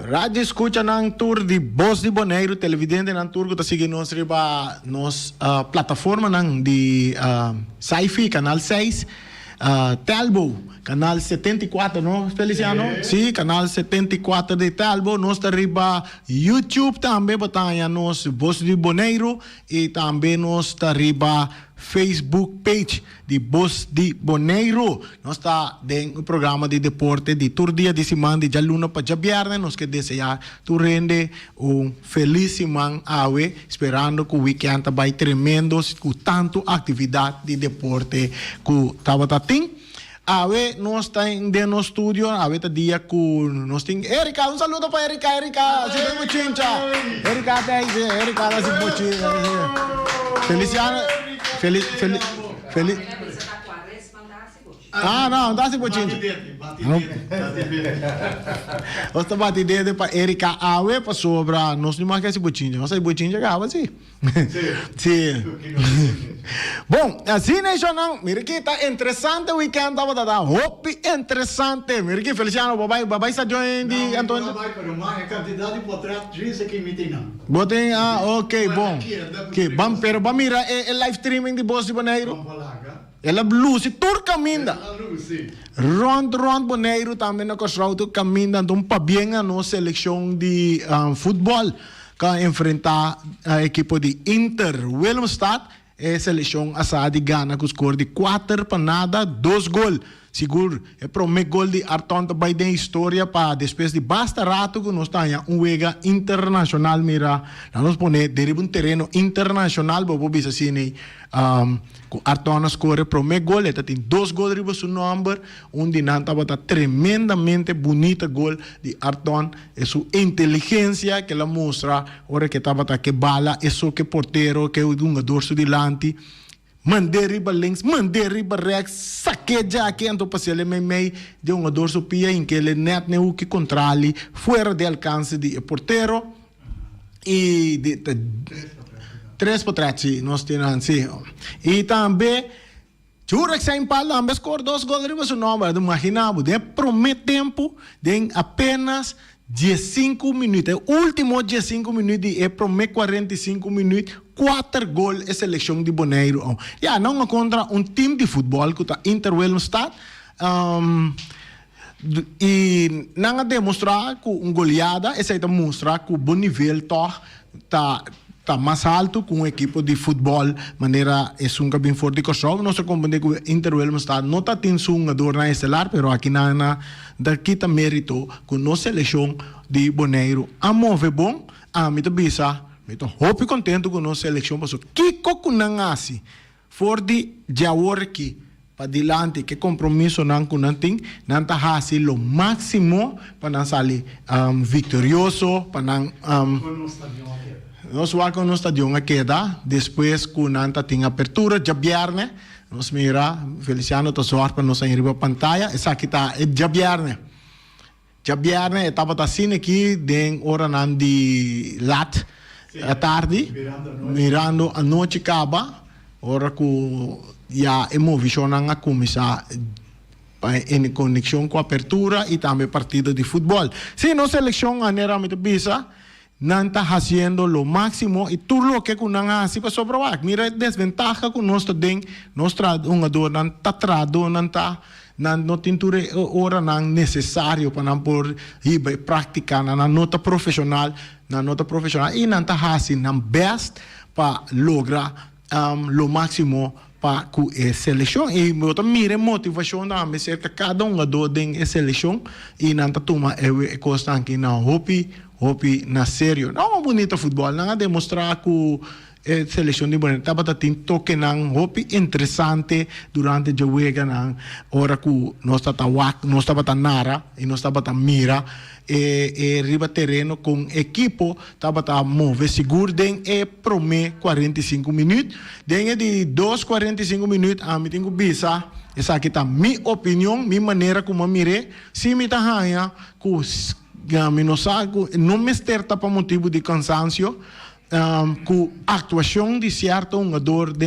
Radio escuta ng tour di Voz di Bonaire, televidente ng tour ko ta sige nos riba nos plataforma ng di Sci-Fi Canal 6, Telbo Canal 74, no Feliciano? Sì, Canal 74 di Telbo, nos ta riba YouTube tambe bataya nos Voz di Bonaire e tambe nos ta riba Facebook page di Voz di Bonaire. Nós está em programa de deporte de tour dia de semana de luna para viernes. Nós que desejar tu rende feliz semana awe, esperando que o weekend vai tremendo com tanto atividade de deporte que tava tating. Awe, nós está em no estúdio, awe tá dia com nós tem Erika, saludo para Erika, se bem muchincha. Erika tá aí, Erika tá se muchincha. Feliciano Feliz. Ah, não, dá-se botinho. Basta bati dede para Erika Awe para sobra, nós não mais que botinho. Nós aí botinho chegava assim. Sim. Bom, assim né, Jonão, mira que tá interessante o weekend tava da hope interessante. Mira que Feliciano, babai está join de Antônio. Babai para uma quantidade de portrait que me tem não. Botem, ok, bom. Que bom, pero vamos mira live streaming de Voz di Bonaire. Ela blues, tur caminda. Rond Bonaire também na Cosrauto caminda, então para bem a nossa seleção de futebol que enfrentar a equipe de Inter Willemstad, a seleção assada de Ghana com score de 4-2 gols. Seguro, é o primeiro gol de Arton também da história para depois de basta rato que nós temos wega internacional mira, nós pone deriva terreno internacional, bobo bisa sini Arton score o primeiro gol, ele tem 2 gols riba seu número, onde nanta bata tremendamente bonita gol de Arton, é sua inteligência que ela mostra, ora que tava que bala, é só que porteiro, que é um jogador su dilante. Mandei riba links, mandei riba rex, saquei já aqui então para ele meio de um dorso pia em que ele net ne o que controle fora de alcance de porteiro e de 3-3 nós temos assim e também jura que sem pala ambas cor 2 gols riba seu nome imaginava de promete tempo de apenas 15 minutos, o último 15 minutos é para 45 minutos, 4 gols a seleção de Bonaire. Não contra um time de futebol que está Inter Willemstad. E não demonstrar que goleada, essa é mostrar que o bom nível está mais alto com uma equipe de futebol, maneira é um bem forte que joga. Nós compreendemos que o Inter Willemstad não está tendo um jogador na estelar, mas aqui daqui está mérito com nossa seleção de Bonaire. A move bom, a mim também estou muito contente com nossa seleção, porque Kiko com nangasi for de jawor aqui para diante que compromisso não com não tem, não está fazendo o máximo para não sair vitorioso, para não nós vamos no estádio aqui depois que não tem abertura de viernes. Nós mira, Feliciano está só para nós ir para a pantalla. Essa aqui está de viernes. De viernes estava assim aqui de hora de lat à tarde, mirando a noite acaba, hora que já emoção a começar em conexão com a abertura e também partida de futebol. Se nossa seleção a neramente bisa não está fazendo o máximo e tudo o que não hace para sobreviver. Mira a desventaja que nós temos, nós jogador não está trado, não tem hora não necessário para não por ir praticar na nota profissional e não está fazendo não best para lograr o máximo para a seleção e mira motivação também cerca cada jogador tem seleção e não está tomando coisa que não hopi na sério. Não é bonito futebol, não é demonstrar que a seleção de Bonaire estava tendo toque não hopi interessante durante a joga não hora que nós estava nara e nós estava mira e riba terreno com equipo estava mover seguro den e prome 45 minutos den de 45 minutos a mim tenho bisa essa aqui tá minha opinião minha maneira como mire se me tá hanha com não me esterta para motivo de cansaço, com atuação de certo jogador da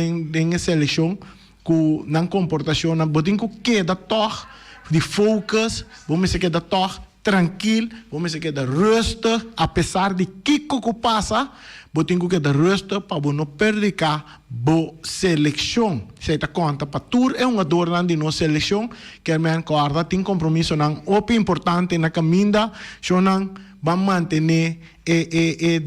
seleção, com não comportação, botem que queda toque de focus, vamos dizer que da toque tranquilo, vamos se queda rustig, apesar de Kiko que passa, vou ter que quedar rustig para não perder a boa seleção. Se está conta, para tour é uma dor de nossa seleção, que a minha corda tem compromisso não opo importante na caminda, só não vamos manter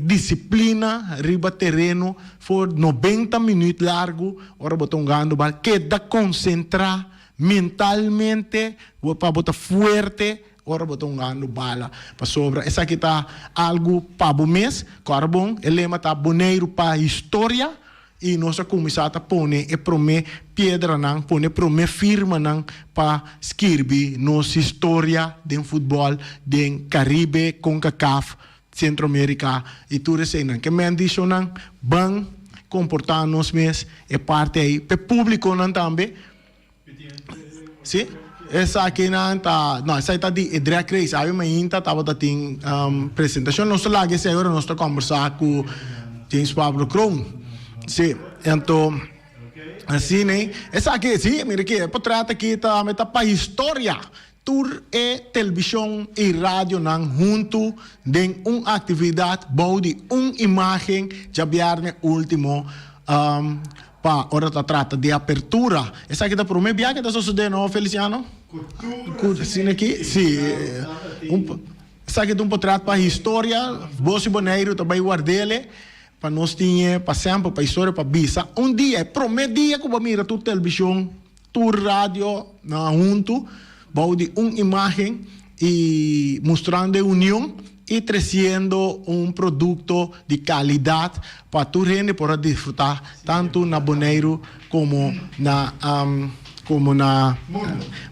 disciplina riba terreno por 90 minutos largo, ora botar ganho, queda concentrar mentalmente, para botar forte, ora botar ganho bala para sobra. Essa aqui tá algo para o mês, carbon, ele tá boneiro para história. E nossa comissão está pone e prome pedra não, pone prome firma não para escrever nossa história do futebol do Caribe, CONCACAF, Centro-América e tudo isso não. Que me diz não, bem comportar nos mês é parte aí, para público não também. Sim? Essa aqui não tá, não, essa está de Drag Race, aí uma ainda tava da tem apresentação, nós lá que agora nós está conversar com James Pablo Crown. Sim, então, assim, né? Essa aqui, sim, mira aqui, portrata aqui, tá para história. Tour e televisão e rádio não junto de uma atividade, boa de uma imagem, já viernes último, para hora tá trata de apertura. Essa aqui tá por mim, viagem está sucedendo, Feliciano? Cultura, sim, aqui, sim. Essa aqui é portrata para história, Bossi Boneiro, também guardele. Para nós tinha, para sempre, para história, para bisa. Dia, primeiro dia que eu mira tu televisão, tu rádio, na junto, vou de uma imagem e mostrando a união e trazendo produto de qualidade para tu rende para desfrutar tanto na Boneiro como na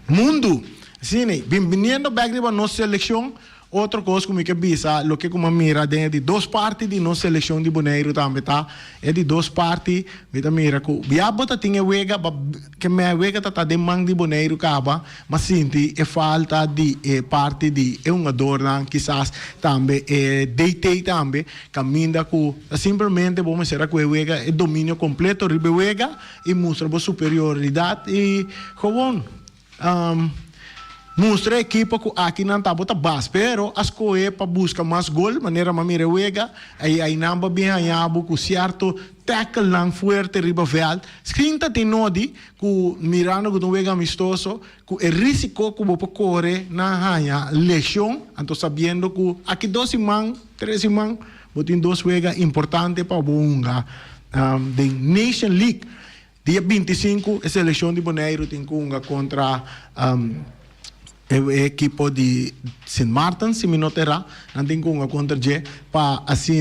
mundo. Sim, bem-vindo back de nossa seleção. Outra coisa como que bisa, lo que como mira de duas partes de nossa seleção de Boneiro também tá, é de duas partes, mira mira que via bota tinha wega, que me wega tá de mang de Boneiro caba, mas sinti é falta de parte de é uma dor não, quizás também deitei também, caminha com simplesmente vamos ser que wega é domínio completo ribe wega e mostra a superioridade e gewoon mostra a equipa que aqui não está bota base, pero as coisas para buscar mais gol, maneira mamira wega, aí namba bem anhabo com certo tackle lang fuerte riba veld, skrinta tem nodi com mirando com wega amistoso, com o risco que você corre na hanha lesão, então sabendo que aqui 12 man, 13 man, botin 2 wega importante para bunga de Nation League, dia 25 a seleção de Boneiro tem contra o equipo de St. Martin, se me noterá, não tem como contra G, para assim,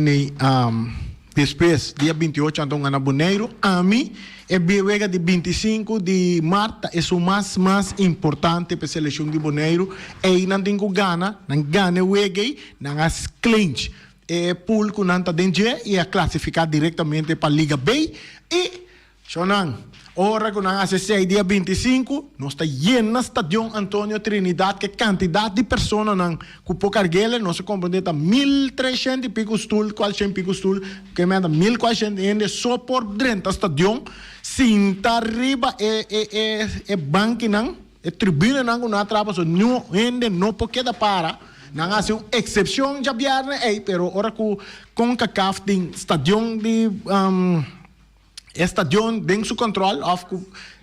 depois, dia 28, então, na Boneiro, a mim, é bem de 25 de março, é o mais importante para a seleção de Boneiro, e não tem como ganhar, não ganha o EG, não as clinch, é pool que não está dentro e é classificar diretamente para a Liga B, e, Shonan, ora que nós hacemos dia 25, nós está lleno no estádio Antônio Trinidad, que quantidade de pessoas não cupo carguele, nós compreendemos 1.300 e pico stool, 400 pico stool, que me dá 1.400 ainda só por dentro do estádio, cinta arriba é banco não, é tribuna não que não atrapa, so não ainda não pode dar para. Não há uma exceção já viernes, pero ora que CONCACAF tem estádio de estadio dentro do controle,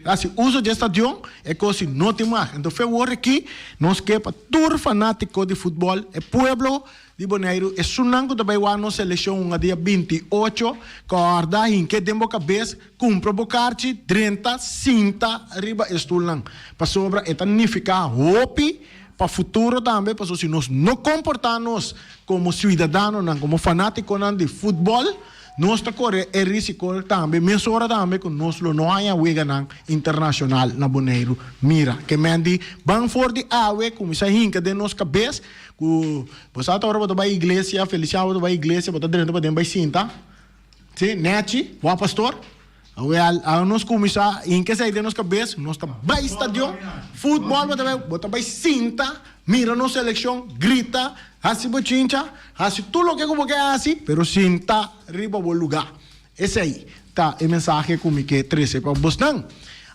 assim, uso de estadio é coisa não tem mais. Então, foi o aqui, nós que para todo fanático de futebol, é pueblo de Boneiro, é sunango também a nossa seleção no dia 28, corda em que demo cabeça, cumpre bocarte, 30, cinta, arriba, estulam. Para sobra, é tanificar hopi, para o futuro também, para se nós não comportarmos como cidadãos, como fanáticos de futebol, nós corremos risco também, mensura também que nós não há wega internacional na Boneiro. Mira, que mendi, bang for de awe, como se hinca de nossa cabeça, que você agora vai para a igreja, Feliciano vai para a igreja, vai dentro para dentro cinta, sim, neti, o pastor, a nós começar hinca sair de nossa cabeça, nós está vai estádio, futebol, vai para cinta, mira nossa seleção, grita, assim bochincha, assim tudo o que como que é assim, pero sinta riba o lugar. Esse aí tá a mensagem como que 13 para você não.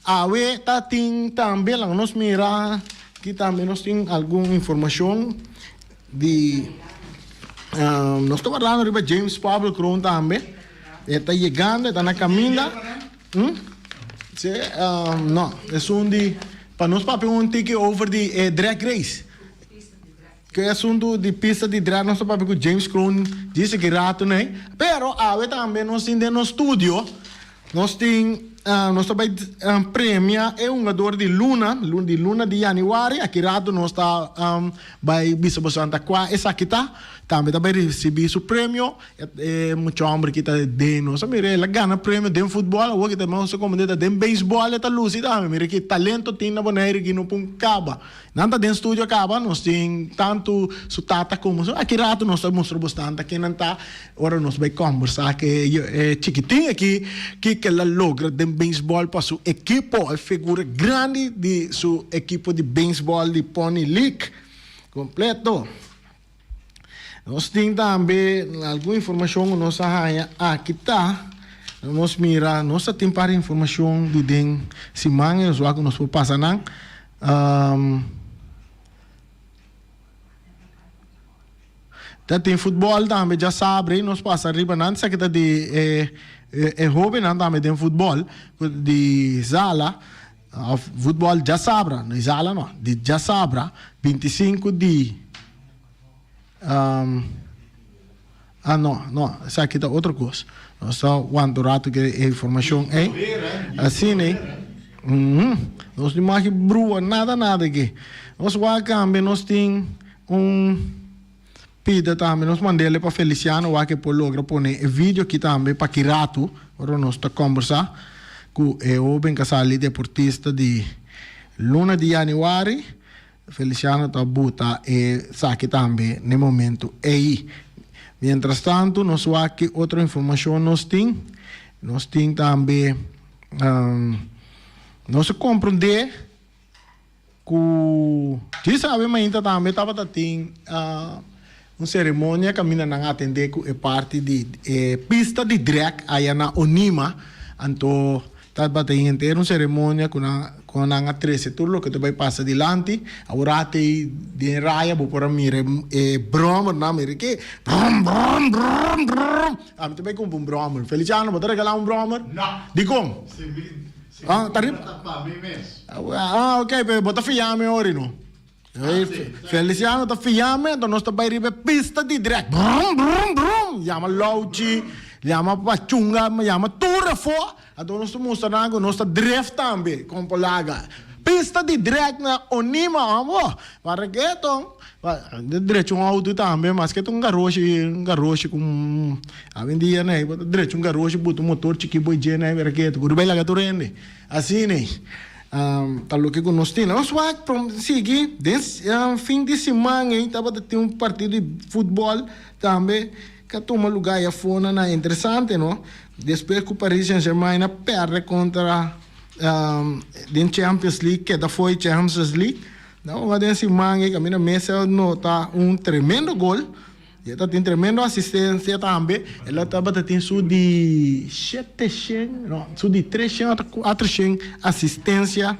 Awe tá tem também lá nós mira que também nós tem alguma informação nós estamos falando de James Pablo Cron também. Ele está chegando, está na caminha. Não, é de para nós para um ticket over de drag race. Que é assunto de pista de drag, nós estamos para James Cron disse que rato, né? Pero também nós temos no estúdio, nós temos nosso prêmio é um jogador de luna de januário, aqui rato nós está vai Bispo Santa Qua, essa aqui tá também vai receber o prêmio, muito homem que está dentro, nós mira, ela ganha prêmio de futebol, o que também nós comandamos de beisebol, tá lúcido, mira que talento tem na boneira que não pum acaba, nada dentro estúdio acaba, nós tem tanto sutata como aqui rato nós mostramos bastante, aqui não tá, ora nós vai conversar que é chiquitinho aqui que ela logra de beisebol para sua equipe, a figura grande de sua equipe de beisebol de Pony League completo. Nós temos também alguma informação nossa raia aqui tá. Nós mira, nós temos para informação de den semana, nós vamos nos passar não. Tem futebol também, já sabe, nós passa arriba não, sei que tá de jovem não também tem futebol de Zala, futebol já sabra, não Zala não, de já sabra, 25 de não, essa aqui tá outra coisa. Nós só quanto rato que a informação é assim, né? Nós não mais brua, nada aqui. Nós vamos cambiar, nós temos pida também, nós mandamos para Feliciano, que por logra pôr vídeo aqui também para que rato, agora nós está conversar com o bem casal deportista de luna de januário. Feliciano está bota e saque também no momento aí. Mientras tanto, nós vamos aqui outra informação nós temos também nós compreender que você sabe mas ainda também estava tem uma cerimônia que mina não atender que é parte de pista de drag aí na Onima, então estava tem inteira uma cerimônia com a 13 turno que tu vai passar dilante, agora tem de raia vou por mire broma na mire que brum tu vai com um broma Feliciano botar regalar um broma não di como tarif ok pero botar fiame ori no Feliciano tá fiame então nós tá vai ribe pista de drag chama Lauchi chama Pachunga chama Turafo então nós estamos mostrando nós tá drift também com polaga pista de drag na Onima amor para que então de direito um auto também mas que um garoche com a vendia né direito um garoche botou motor chique boi né para que tu bem lá torrende assim né tal que nós temos vamos seguir fim de semana estava ter um partido de futebol também que toma lugar e fona na interessante não depois que o Paris Saint-Germain perde contra den Champions League que da foi Champions League não mas den semana que a minha mesa nota um tremendo gol e ela tem tremenda assistência também ela estava tendo su de 700 não su de 300 400 assistência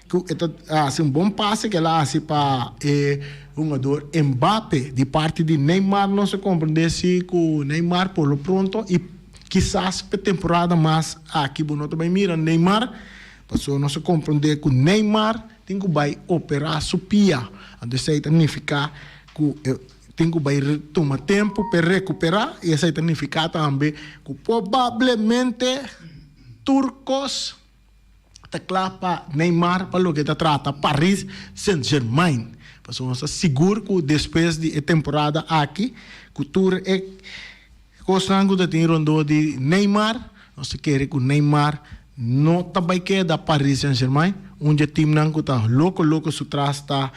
que é um bom passe que ela faz para um jogador Mbappé de parte de Neymar não se compreende se com Neymar por lo pronto e quizás para temporada mais aqui bonito também mira Neymar passou não se compreende com Neymar tem que vai operar sua pia então isso significa que tem que vai tomar tempo para recuperar e isso significa também que provavelmente turcos te clapa Neymar para o que te trata Paris Saint-Germain passou não se seguro que depois de temporada aqui que tour é constante que tem rondo de Neymar não se quer que Neymar não também queda Paris Saint-Germain onde o time não está louco su trasta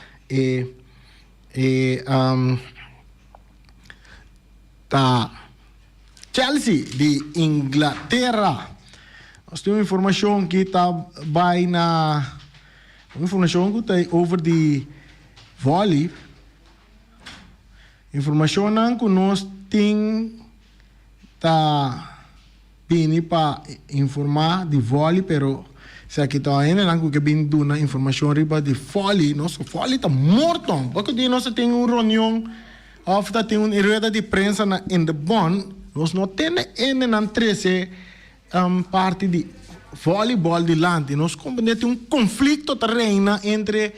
tá Chelsea de Inglaterra nós temos informação que está vai na informação que está over de vôlei informação não que nós temos tá vindo para informar de vôlei pero Se aqui tá ainda não que bem duna informação riba de Foley, nosso Foley tá morto. Porque dia nós tem uma reunião, ou tem uma rueda de prensa na in the bond, nós não tem ainda não 13 parte de voleibol de lante. Nós compreendemos um conflito terreno entre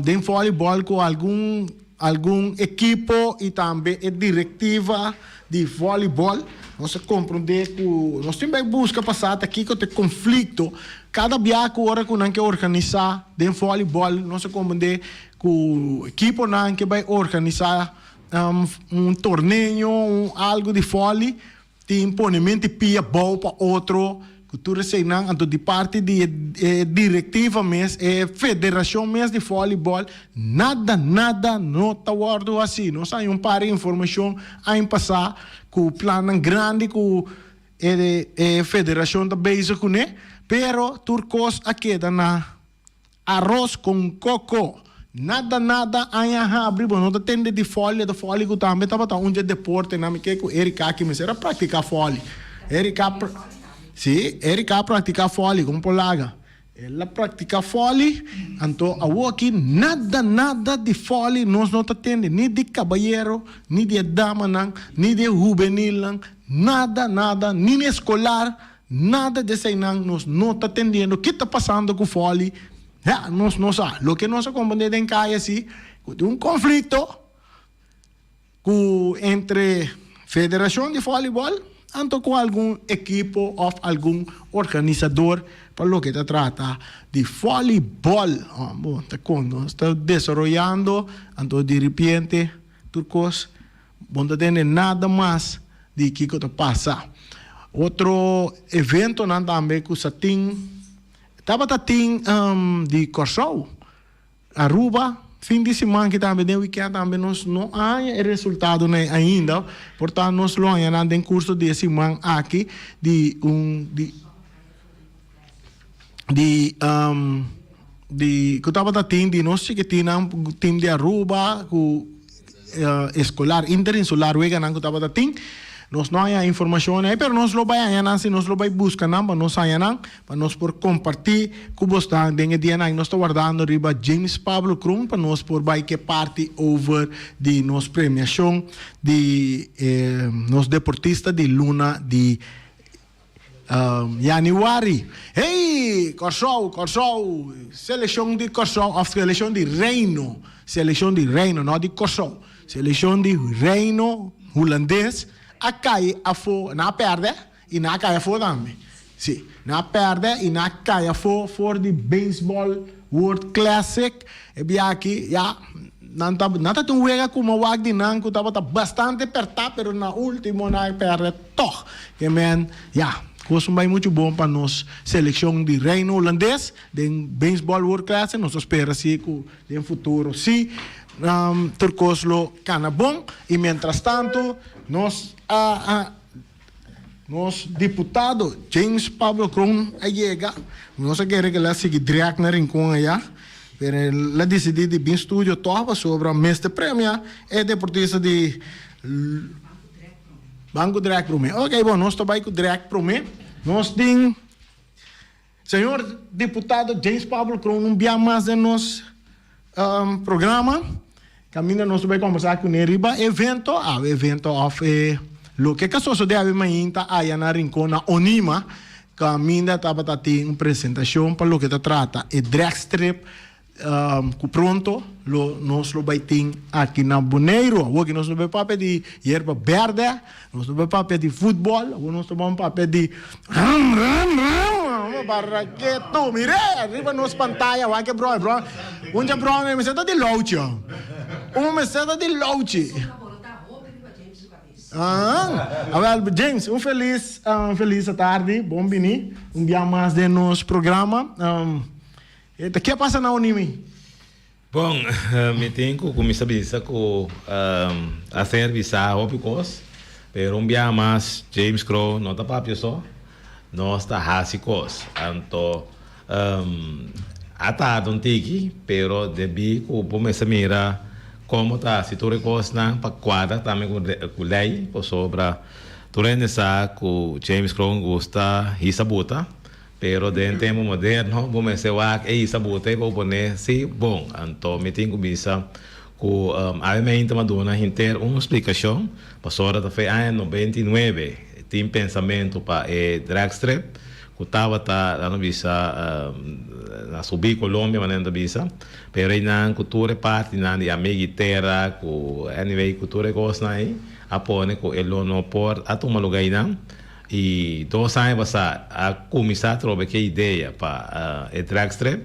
de voleibol com algum equipo e também a diretiva de voleibol. Nós compreendemos que nós temos que buscar passar aqui com o conflito. Cada biaco hora que nós organizar de voleibol, nós compreendemos que o equipo não que vai organizar torneio, algo de vôlei, tem imponimento pia bom para outro. Cultura seinang anto de parte de diretiva mes federação mes de voleibol nada não tá guardo assim nós hay par de informação a passar com plano grande com federação da base com né pero turcos aqui na arroz com coco nada aí abrir não tende de folha que também tava um dia deporte na me que com Erika que me era praticar folha Erika Sì, Erika pratica vôlei com polaga. Ela pratica vôlei, então aqui nada de vôlei nós não atende, nem de caballeiro, nem de dama, nem de juvenil, nada, nem escolar, nada desse nós não atendendo. O que está passando com vôlei? Nós não sabemos. O que nós compreendemos em casa assim, um conflito entre Federação de Voleibol anto com algum equipo ou algum organizador para lo que se trata de voleibol. Está desarrollando, anto de repente, turcos, no tiene nada más de que pasa. Outro evento também que se tem, estava de Corsou, Aruba, fim de semana que também de weekend também nós não há resultado ainda, portanto nós lo ainda em curso de semana aqui de que estava de nós que tinha um time de Aruba escolar interinsular wega que estava nós não há informação aí, pero nós lo vai ainda se nós lo vai buscar para nós ainda para nós por compartilhar com vocês dengue dia nós está guardando riba James Pablo Krum para nós por vai que parte over de nos premiação de nos deportistas de Luna de Januari. Hey, Corsou, seleção de Corsou, seleção de Reino, não de Corsou, seleção de Reino holandês. A cai a fo na perde e na cai a fo também. Sim, na perde e na cai a fo for the baseball World Classic. E bem aqui, já nada tão wega como o wag de nanco tava bastante apertado, pero na último na perde toch. Que men, já, coisa vai muito bom para nós seleção de reino holandês, de baseball World Classic, nós espera assim que no futuro sim. Turcos lo cana bom e mientras tanto nos deputado James Pablo Krum llega nós quer que ela siga direto na rincão allá pero ela decidiu de vir estúdio topa sobre o mês de prêmio é deportista de Banco Direct Prome. Ok, bom, nós estamos com Direct Prome. Nós temos senhor deputado James Pablo Krum dia mais de nos programa. Caminha nós vamos conversar com ele evento of lo que caso de ave mainta aí na rincona Onima caminha tava tem uma apresentação para lo que te trata e drag strip pronto nós lo vai ter aqui na Boneiro hoje nós não vai papel de erva verde nós não vai papel de futebol nós não vamos papel de barraqueto mire arriba nos pantalla vai que bro um dia bro me senta de louche mesada de louche James, feliz tarde, bom venir, dia mais de nosso programa. O que passa na Unimi? Bom, me tenho que começar a serviçar óbicos, pero dia mais James Crow não está para só, nós está rasicos, então atado um tiki, pero debi que começar a mirar como está se tu recos na paquada também com lei por sobre tu renesa com James Crow gosta hisabuta pero dentro tempo moderno, vamos ser o que isso bote para poner sim bom, então me tenho bisa que a minha intima dona inter uma explicação, passou da foi ano 99, tem pensamento para dragstrip, que estava tá na visa na subir Colômbia, mas não visa, pero aí na cultura parte na de amiga terra, que anyway cultura gosta aí, apone que ele não por a tomar lugar aí não. E 2 anos passar a começar a trocar que ideia para o dragstrip,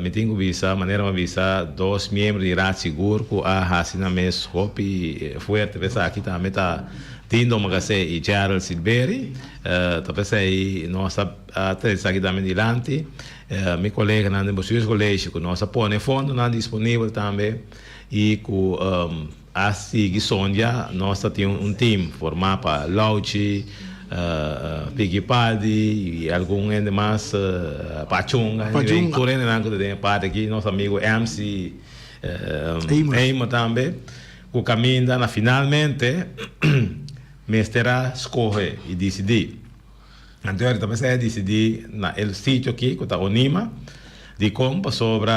me tenho visa maneira uma visa 2 membros de Rádio Seguro que a assina mesmo hopi forte visa aqui também tá tendo uma coisa e Gerald Silveri, talvez aí nossa três aqui também dilante, meu colega na negócios colégio que nossa põe fundo não disponível também e que a seguir sonha nossa tem time formado para Lauchi Piggy Paddy e algum ainda mais Pachunga tudo ainda não tem parte aqui nosso amigo MC Eima também que caminha na finalmente mestra escolhe e decidir então ele também se decidir na el sítio aqui que está Onima de como sobre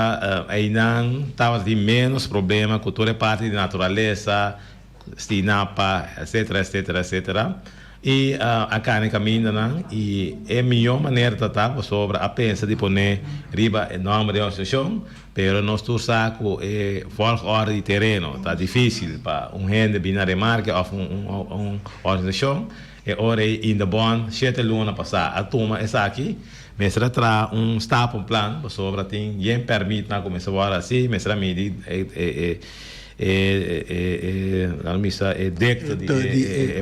aí não estava de menos problema com toda parte de natureza Stinapa, etc, etc, etc. E a carne caminha não e é melhor maneira de tratar sobre a pensa de poner riba enorme de organização, pero nós tu saco é fora hora de terreno, tá difícil para gente binar remarca ou organização é hora ainda bom 7 luna passar a turma essa aqui mas tra staff um plano sobre tem quem permite na começar agora assim mas a medida la missa è detto di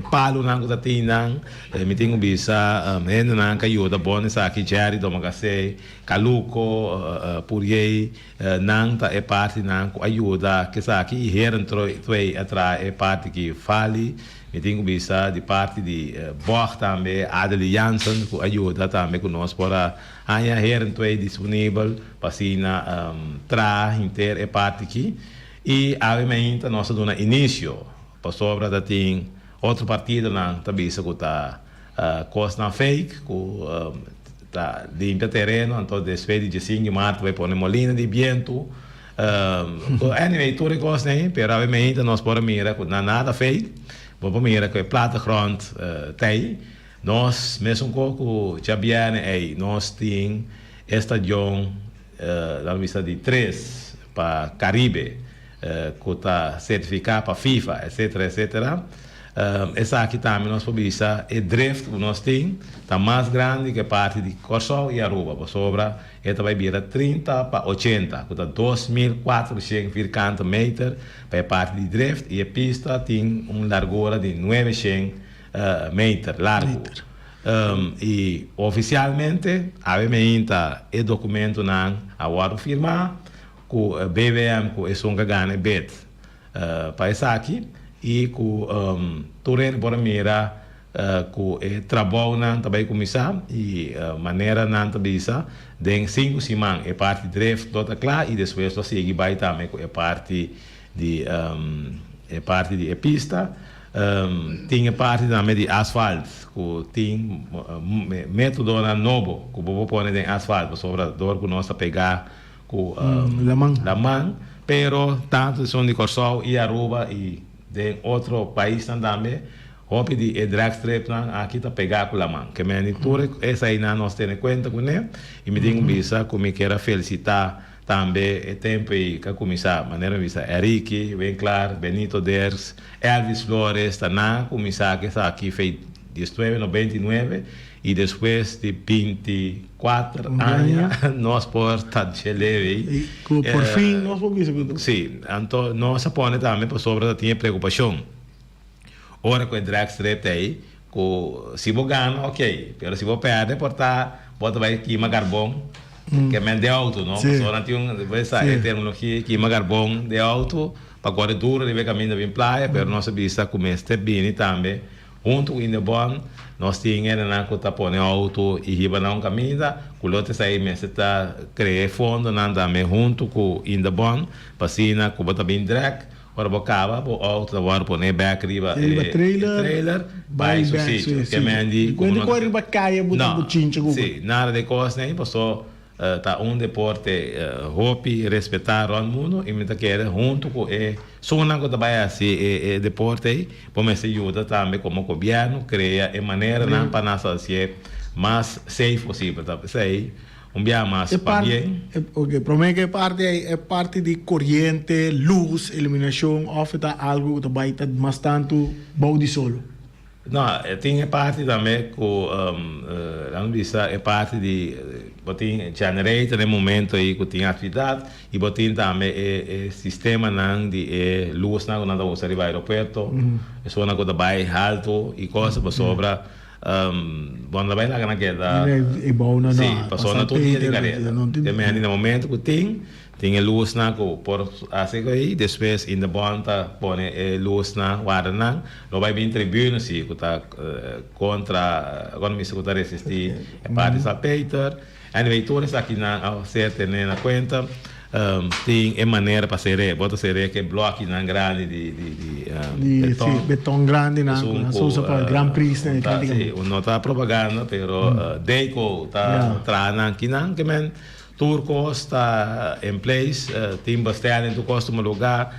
palo nango da tinang mi tengo bisa men nan ka yoda bon sa ki jari do magase kaluko puriei nang ta e parte nan ko aiuta che sa ki heren troi atra e parte ki fali mi tengo bisa di parte di Borg também Adeli Jansen ko aiuta também con nos para aya heren troi disponível pasina tra inter e parte ki e obviamente nós damos início para sobre da tem outro partido na tabisa que está costa fake que está limpa terreno então despedir de 5 de março vai pôr molina de viento anyway tudo costa aí pero obviamente nós podemos mirar que não nada feito vamos mirar que platagrond tem nós mesmo que já viene aí nós tem estação da vista de 3 para Caribe que está certificado para FIFA, etc, etc. Essa aqui também nós podemos é drift que nós temos, está mais grande que a parte de Corsol e Aruba, por sobra, ela vai virar 30 para 80, que está 2.450 metros para a parte de drift e a pista tem uma largura de 900 metros largo. E oficialmente, obviamente, o documento não agora firmar com BVM com esse gane bet para essa aqui e com torre bora mira com trabalho não também começar e maneira não também den 5 semanas é parte de drift toda clara e depois só segue vai também com a parte de pista tinha parte também de asfalto que tem método novo que vou pôr em asfalto sobre dor que nós pegar com Lamang, pero tanto são de Corsol e Aruba e de outro país também, hope de dragstrip aqui está pegar com Lamang, que me tudo essa aí nós temos em conta com ele e me tenho visa que me quero felicitar também o tempo e que começar maneira visa Henrique, bem claro, Benito Ders, Elvis Flores, tá na começar que está aqui feito 1999 e depois de 24 anos nós por leve e por fim nós vamos sim então nós põe também por sobre tinha preocupação ora com o dragstrip aí que se vou ganhar ok mas se vou perder portar bota vai queimar carvão que é de auto não só não tem vai sair terminologia queimar carvão de auto para agora duro de caminho bem praia pero nossa vista começa bem também junto com o bom nós tínhamos na conta pôr auto e riba não caminha, o outro sai mas está criar fundo não também junto com o bom, passina com bota bem drag, ora bocava o auto agora pone back riba trailer vai su sítio che mendi quando corre ba caia buta bucincha com sì nada de costa nem passou tá deporte hopi respeitar o mundo e muita quer junto com sona que trabalha assim deporte aí como se ajuda também como governo cria maneira não para nós ser mais safe possível tá sei dia mais para bem ok promete que parte de corrente luz iluminação oferta algo que vai estar mais tanto bom de solo. Não, tem parte também com não vista é parte de botin generator no momento aí que tem atividade e botin também sistema não de luz não quando você arriva ao aeroporto é só na coisa vai alto e coisa para sobra quando vai lá na queda é bom não sim passou na todo dia de carreira também no momento que tem luz na por assim aí depois ainda bonta põe luz na guarda não vai vir tribuna se que tá contra agora me escuta resistir é parte da Peter anyway todos aqui na certa na conta tem maneira para ser bota ser que bloco na grande de beton grande na usa para Grand Prix né sim não tá propaganda pero deco tá trana aqui não que men Turco está em place, tem bastante em costume lugar,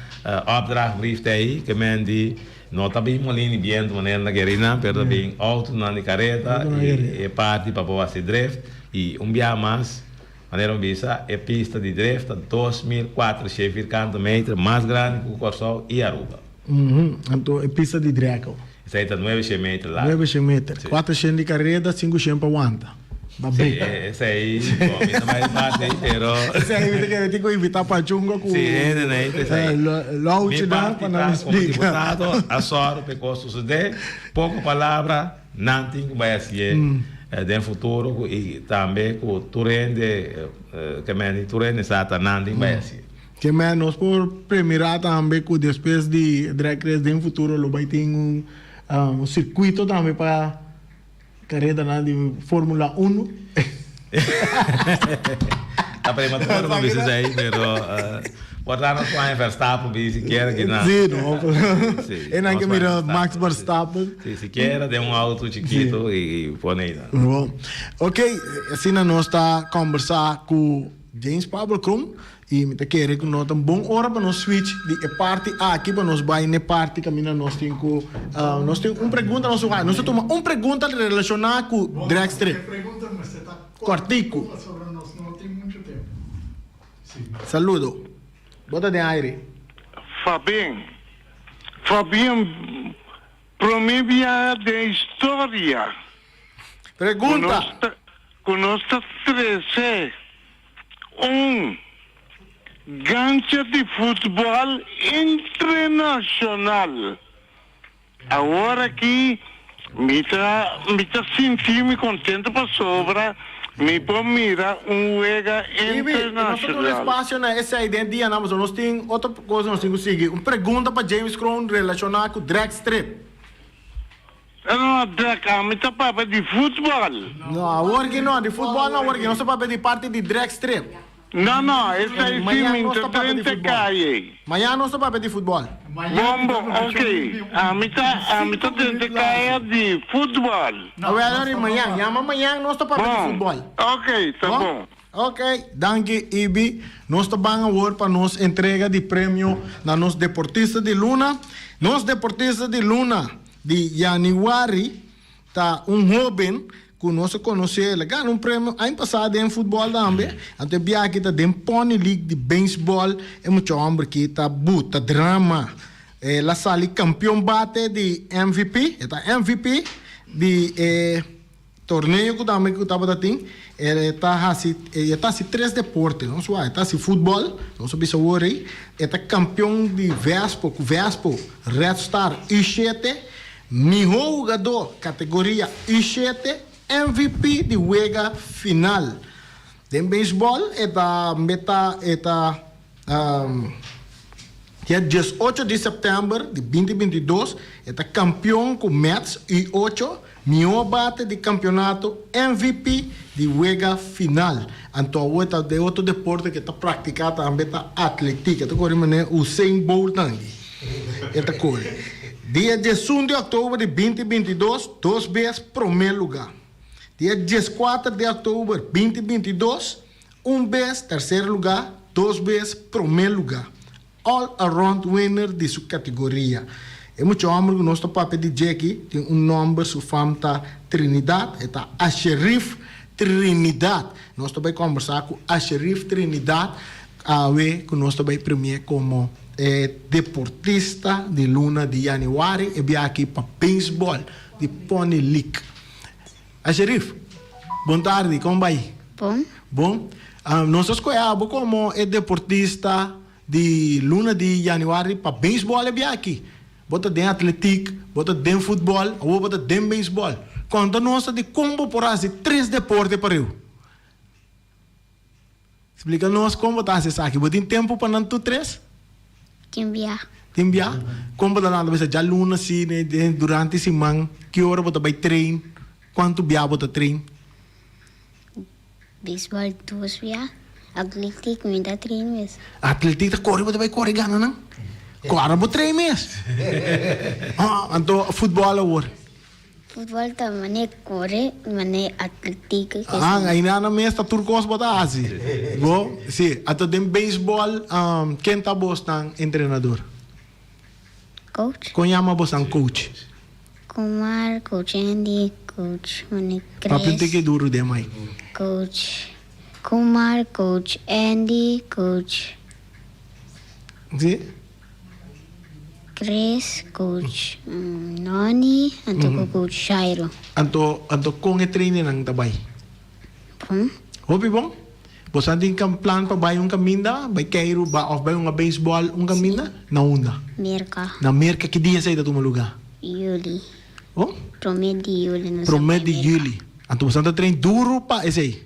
opdrachtbrief aí, que men die nota bem molini bem de maneira na guerrina, pero bem auto na de careta e parte para boa se drift e dia mais maneira visa é pista de drift 2.450 metros mais grande que o Corsol e Aruba. Então é pista de drift. Isso aí está 900 metros lá. 900 metros, 400 de careta, 500 para aguanta. Sì, sei mai parte però sei che ti invita a giungo con sì l'auci da quando deputato a soro per costo su de poco palavra nothing vai assim del futuro e também com turende que me turende sata nothing vai assim que menos por premirar também com depois de drag race do futuro lo vai ter um circuito também para carreira de Fórmula 1. A prematura não precisa aí, mas portanto com Verstappen vi siquiera que não. Sim, não. E não que mira Max Verstappen. Sim, siquiera de auto chiquito e põe aí. Bom, ok, assim nós está conversar com James Pablo Krum e me quer que nós temos bom hora para nós switch de parte aqui para nós vai na parte caminhar nós temos pergunta nós toma pergunta relacionada com drag strip. Cortico. Não tem muito tempo. Saludo. Bota de aire. Fabian, promívia de história. Pergunta. Conosco 13. Gancho de futebol internacional. Agora aqui me tá sentindo contente para sobra. Me pode mirar jogo internacional. Nós espaço nessa ideia nós temos outra coisa nós temos que seguir. Uma pergunta para James Crown relacionada com drag strip. Não, drag, me tá para de futebol. Não, agora que não, de futebol não, agora que não se para de parte de drag strip. Não, esse aí sim me 30 cai. Amanhã não se para de futebol. Bom, ok. A mitad 30 cai de futebol. Amanhã não se para de futebol. Ok, tá bom. Ok, danke Ibi. Nós estamos agora para nos entrega de prêmio na nos deportistas de Luna. Nos deportistas de Luna de januário tá jovem que nós conhecemos, ganhou prêmio ano passado em futebol também. Até bia aqui tá em Pony League de beisebol, é muito homem que tá buta drama. La sali campeão bate de MVP, tá MVP de torneio que também que tava dating. Tá assim três deportes, não só, tá assim futebol, não só bisa worry, tá campeão de Vespo Red Star I7, melhor jogador categoria I7. MVP de Wega final. Em beisebol, dia 18 de setembro de 2022, é campeão com Mets e 8, melhor bate de campeonato MVP de Wega final. Então, de outro deporte que está praticado também está atlética. Então, agora, Usain Bolt também. Esta cor. Dia 1 de outubro de 2022, 2 vezes primeiro lugar. Dia 14 de outubro de 2022, 1 vez terceiro lugar, 2 vezes primeiro lugar. All around winner de sua categoria. É muito homem que nosso papo de Jackie tem nome, sua fama tá Trinidad, é a Sheriff Trinidad. Nós também conversar com a Sheriff Trinidad, que nós também premiamos como deportista de luna de januário e vem aqui para beisebol de Pony League. A Sheriff, boa tarde, como vai? Bom, Bom, nós escolhemos como deportista de luna de januário para beisebol e vem aqui. Bota dentro atletic, bota dentro futebol, ou bota dentro beisebol. Conta nossa de como por fazer 3 deportes para eu. Explica-nos como está esse aqui. Você tem tempo para não tu 3? cambiar. Tem bia? Como está nada, você já luna assim, durante a semana, que hora você vai treinar? Quanto bia você treina? Baseball 2 via. Atletic, minta 3 meses. Atletic, corre, você vai correr gana, não? Corre, você treina mesmo. Então, futebol agora. Futebol também corre, mas atletic. Ainda na mesa turcos bota assim. Bom, sim. Até dem beisebol, quem tá bostando treinador? Coach. Conhama bostando coach. Kumar, coach Andy, coach Mani Papi te que Chris, duro de mai. coach Kumar, coach Andy, coach Sim? Chris, coach Noni, and coach Shairo. Anto kung training ng tabay. Bom, Hopi bong? Bosan din kang plan pa ba yung kaminda? Bay kairo ba of ba yung baseball yung kaminda? Nauna. Merka, Na merka que dia sa ita tumuluga? Yuli. Oh? Promedi Yuli. No Promed de sabay Yuli. Anto bosan ta train duro pa ese.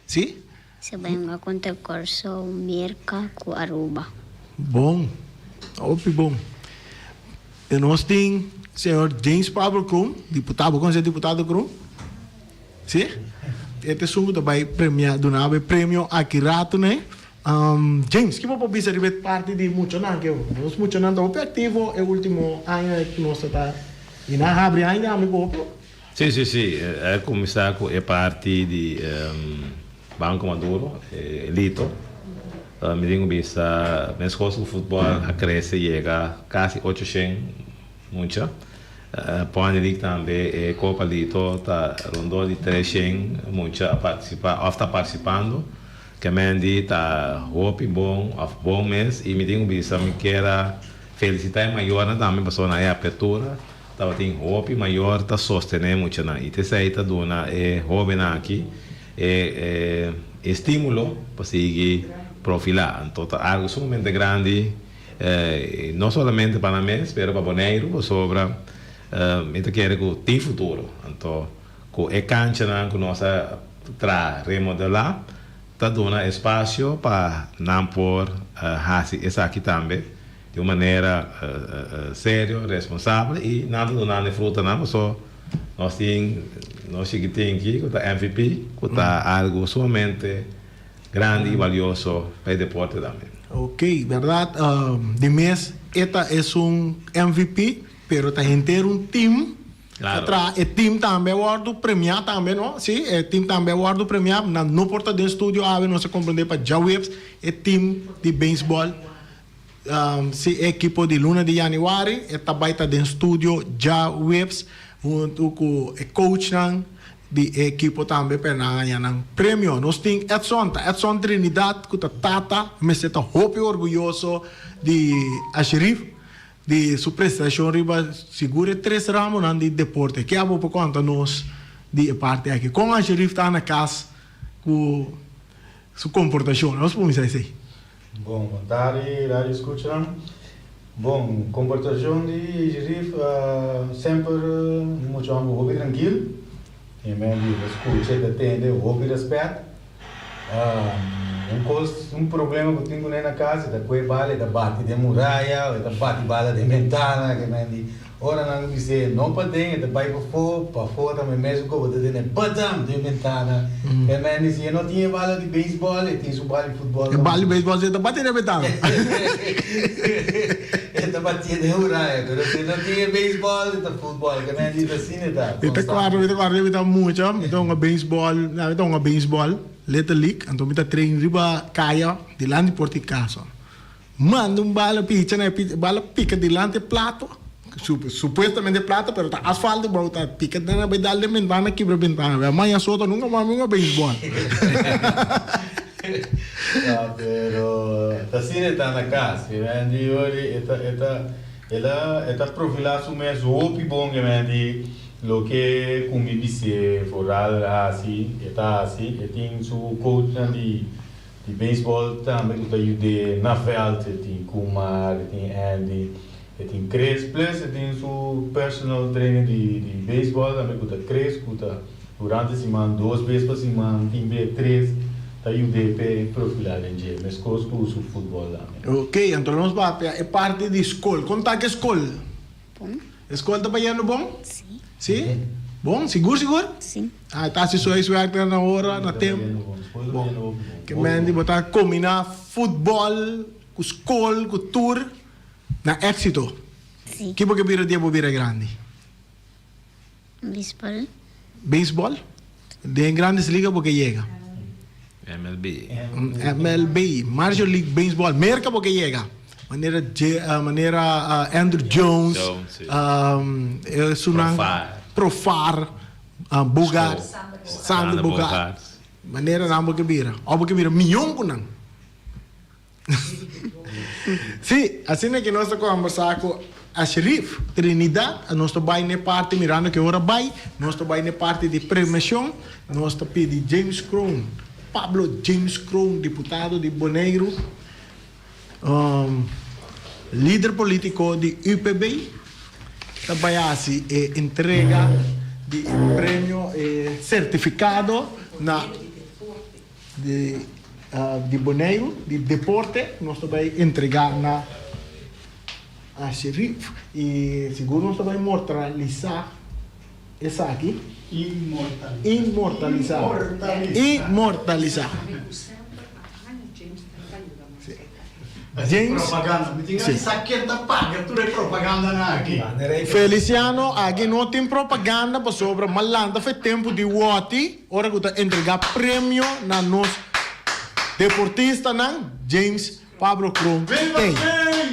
Si? Sabay mga konta korso, Merka, ku Aruba. Bom. Hopi bom. E nós tem senhor James Pablo Krum, deputado, como é deputado Krum? Sim? Este sungo também premiado na prêmio aqui rato, né? James, que vou para bisa ribet parte de muito não que nós muito não estamos ativo é o último ano que nós está e na abre ainda amigo. Sì, sì, sì, è commissario è parte di Banco Maduro, Lito. Mi dico bisa, nel scorso football a cresce llega quasi 800 mucha. Poi lì també Copa Lito ta rondò di 300 mucha sta partecipando. Che mendi ta hopi bom mês e mi dico bisa mi quera felicitare maior também passou na apertura. Tava tem hopi maior ta sostener mucha na e te sei ta dona jovem aqui estímulo para seguir profilar. Então, algo sumamente grande, não somente para nós, mas para Bonaire, sobre eu quero que tem futuro. Então, com a cancha que nós remodelar, está dando espaço para não por fazer isso aqui também, de uma maneira séria, responsável, e nada dando fruta, não, só nós temos aqui que está MVP, que está algo sumamente grande y valioso para el deporte también. Ok, verdad. De mes, esta es un MVP, pero está entero un team. Claro. Atrás, el team también guardo premiado también, ¿no? Sí, el team también guardo premiado. No porta de estudio, no se comprende para ya webs, el team de béisbol. Sí, equipo de luna de januário, está baita de estudio já webs, junto com o coach de equipo também para ganhar um prêmio. Nós temos Edson Trinidad, que está tata, mas está muito orgulhoso de a Sheriff, de sua prestação, riba segura 3 ramos de deporte. Que é por conta nós de parte aqui. Com a Sheriff está na casa, com sua comportação, nós podemos dizer assim. Bom, boa tarde, rádio escutam. Bom, comportação de Sheriff sempre muito amor, tranquilo. E mesmo escuta, atende, ouve, respeito. Um problema que eu tenho na casa, da coisa bala, da bate de muralha, da bate bala de ventana, que mesmo ora não dizer não para dentro, da vai para fora, mas mesmo que eu tenho badam de ventana, que mesmo se eu não tinha bala de beisebol, eu tinha só bala de futebol. Bala de beisebol, você está batendo na ventana. Da batia de Uraya, pero se não tinha beisebol, então futebol, que nem diz assim, tá? Ito claro, ito muito, ito nga baseball, Little League, então ito train riba kaya, dilante porti caso. Manda bala picha, bala pica dilante plato, supuestamente plata, pero tá asfalto, bro, tá pica na vai darle ventana, quebra ventana, amanhã solta nunca mais nga baseball. Ah, pero assim está na casa, que hoje ela profilaço mesmo opi bom que lo que comi bise foral assim, está assim, e tem su coach de beisebol também que ajuda na veld, tem Kumar, tem Andy, e tem Chris plus, e tem su personal trainer de beisebol também que Chris, que durante a semana 2 vezes por semana, tem 3 ajuda a profilar em dia, mas coisas com o futebol lá. Ok, então nós vamos é parte de escola. Conta que escola? Bom? Escola tá bem bom? Sim. Sim? Bom? Seguro? Sim. Ah, tá se isso é na hora, na tempo. Bom. Que mande botar combinar futebol com escola, com tour, na êxito. Sim. Que porque vira dia vira grande? Baseball. Beisebol? De grandes ligas porque chega. MLB. MLB, Major League Baseball, merca porque chega. Maneira Andrew Jones, Profar, Bogart, Sandro Bogart. Maneira não porque vira. Ou porque vira milhão com não. Sim, assim é que nós estamos conversando com a Sheriff Trinidad, a nossa vai na parte, mirando que hora vai, nós vai na parte de premiação, nós pedi James Crown, Pablo James Crown, deputado de Bonaire, líder político de UPB, também assim entrega de prêmio certificado de Bonaire, de deporte, nós vai entregar na a Sheriff e seguro nós vai mortalizar essa aqui. Immortalizar. James Propaganda, mi tinha Sì. sacchetta paga, tu hai propaganda aqui. Feliciano, aqui não tem propaganda para sobre malanda, foi tempo de Wati, ora que está entregar prêmio na nos deportista não James Pablo Cruz. Tem.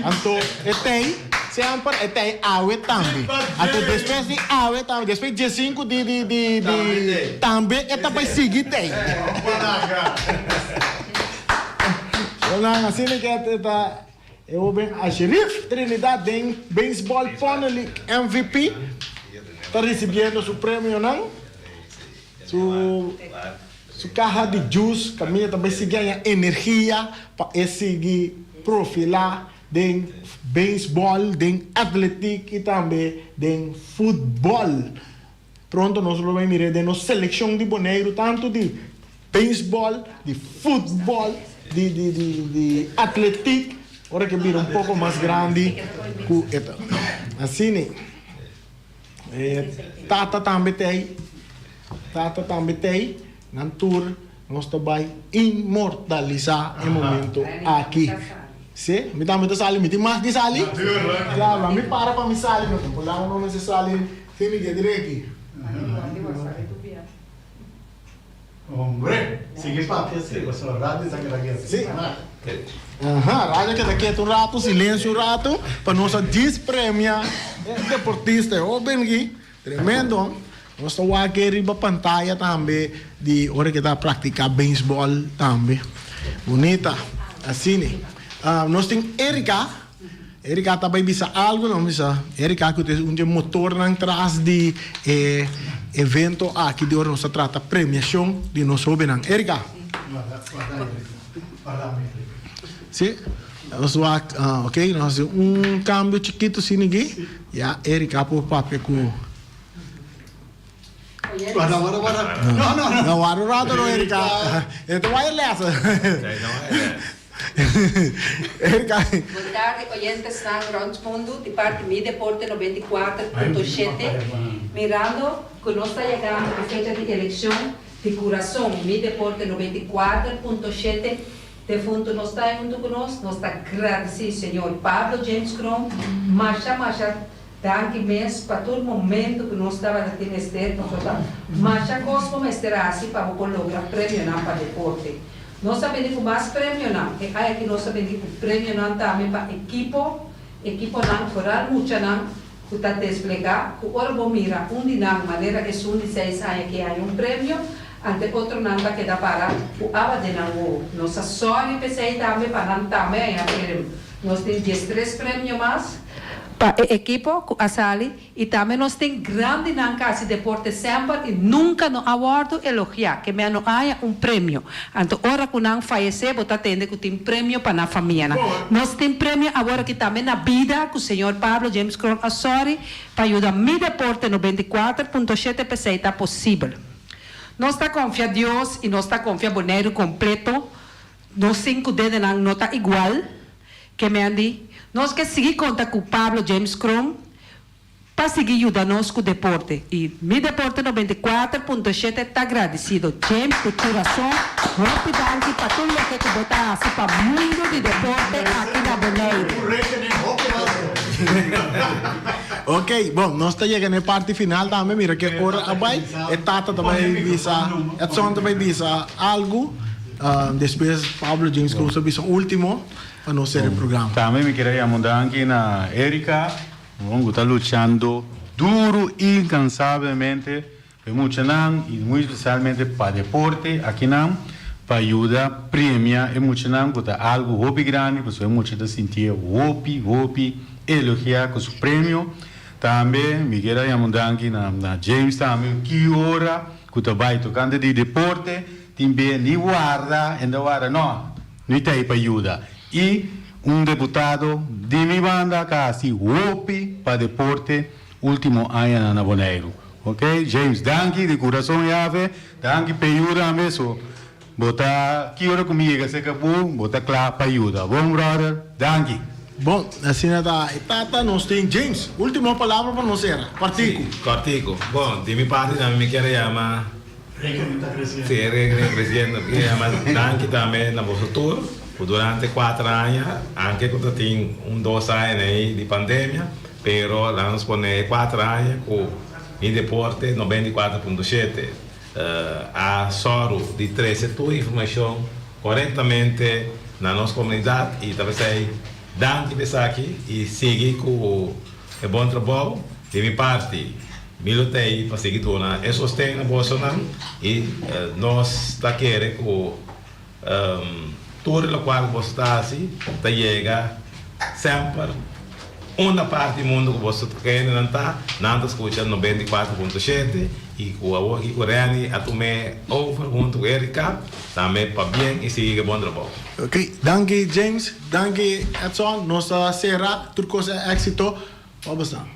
Então, tem sempre tem awe também. Até depois de awe também, depois de 5 de também eta vai seguir tem. Olá, assim que está eu bem a Sheriff Trinidad em Baseball Pony League MVP. Está recebendo o prêmio não? Su caja de juice, caminha também se ganha energia para seguir profilar de beisebol, de atlético e também de futebol. Pronto, nós vamos mirar de nossa seleção de Bonaire, tanto de beisebol, de futebol, de atlético, ora que vira pouco mais grande. Assim, Tata também tem. Na tour, nós também imortalizar o momento aqui. Sim? Me dá muito sali, me tem mais de sali? Claro, me para me sali, não tem lá não se sali, tem me direito aqui. Hombre, sigue papi, sigue con la radio, saca la guía. Sim. Rádio que daqui um rato, silêncio um rato, para nós despremiar deportista. Ó, bem aqui, tremendo. Nós estamos aqui riba pantalla também de hora que está praticar beisebol também. Bonita. Assim, nós temos Erika. Erika também bisa algo, não bisa. Erika que tem um motor atrás de evento aqui de hora nós trata premiação de nós benang. Erika. Sim. Nós ok, nós cambio chiquito assim aqui. Já Erika por papel com Guarda. No. não, guarda não, Erika. Então vai nessa. Erika. Boa tarde, oyentes San Ronsmundo, de parte Mi Deporte 94.7, mirando que nos está llegando a fecha de elección de corazón Mi Deporte 94.7 de fundo nós está junto conosco, nós está agradecido, Senhor Pablo James Crom, marcha, danke mês para todo momento que nós estava aqui nesse tempo, marcha cosmo mesterá assim para colocar prêmio não para deporte. Nós sabemos que mais prêmio não, e aí aqui nós sabemos que prêmio não também para equipo não foral muito não, que está desplegar, que agora vou mirar de não maneira que são 16 anos que há prêmio, ante outro não vai quedar para o aba de não, nossa sorte pensei também para não também, nós temos 13 prêmios mais, para o equipo, a Sali, e também nós temos grande não casa de deporte sempre, e nunca no awardo elogiar, que me não há prêmio. Então, ora que não falecer, você tem que ter prêmio para a família. Nós temos prêmio agora que também na vida, que o senhor Pablo James Cron Asori, para ajudar mi deporte 94.7% está possível. Nós está confiando em Deus e nós está confiando no dinheiro completo. Nós 5 dedos não está igual, que me andi. Nós queremos seguir conta com o Pablo James Crom para seguir ajudando com o deporte. E mi deporte 94.7 está agradecido. James, de coração, rapidamente para tudo o que você está assim para o mundo de deporte aqui na Boneiro. Ok, bom, nós estamos chegando na parte final também, mira que agora abai, e Tata também visa, Edson também visa algo, depois Pablo James Crom visa o último, para não ser o programa. Também me queria mandar aqui na Erika, que está lutando duro e incansavelmente, muito não, e muito especialmente para deporte, aqui não, para ajudar, premiar, e muito não, que está algo hobby grande, que você muito está sentindo hobby, elogiar com o prêmio. Também me queria mandar aqui na James também, que hora, que está vai tocando de deporte, também nem guarda, ainda guarda, não está aí para ajudar. E deputado de minha banda, que assim, OPI para deporte, último ano na Boneiro. Ok? James, danke de coração, Yave, danke para ajudar mesmo. Bota, que hora comigo, se acabou, bota claro para ajudar. Bom, brother, danke. Bom, assim da Tata, nós temos James, última palavra para nós era, Cortico. Cortico. Bom, de minha parte também me quero chamar. Sim, crescendo, mas danke também na vossa tour. Durante 4 anos, anche quando tem 2 anos aí de pandemia, però l'anno scorso 4 anos com il deporte 94.7 a soro di 3 settori informação corretamente na nossa comunidade e talvez danke pesaki e seguir com o bom trabalho de minha parte militei para seguir dona e sostém na Bolsonaro e nós está querendo com tudo o qual você está assim, está chega sempre uma parte do mundo que você quer não está, não escuta 94.7 e com a outra coreana a tomar over junto com Erika também para bem e seguir bom trabalho. Ok, danke James, danke Edson, nós será tudo coisa éxito, vamos lá.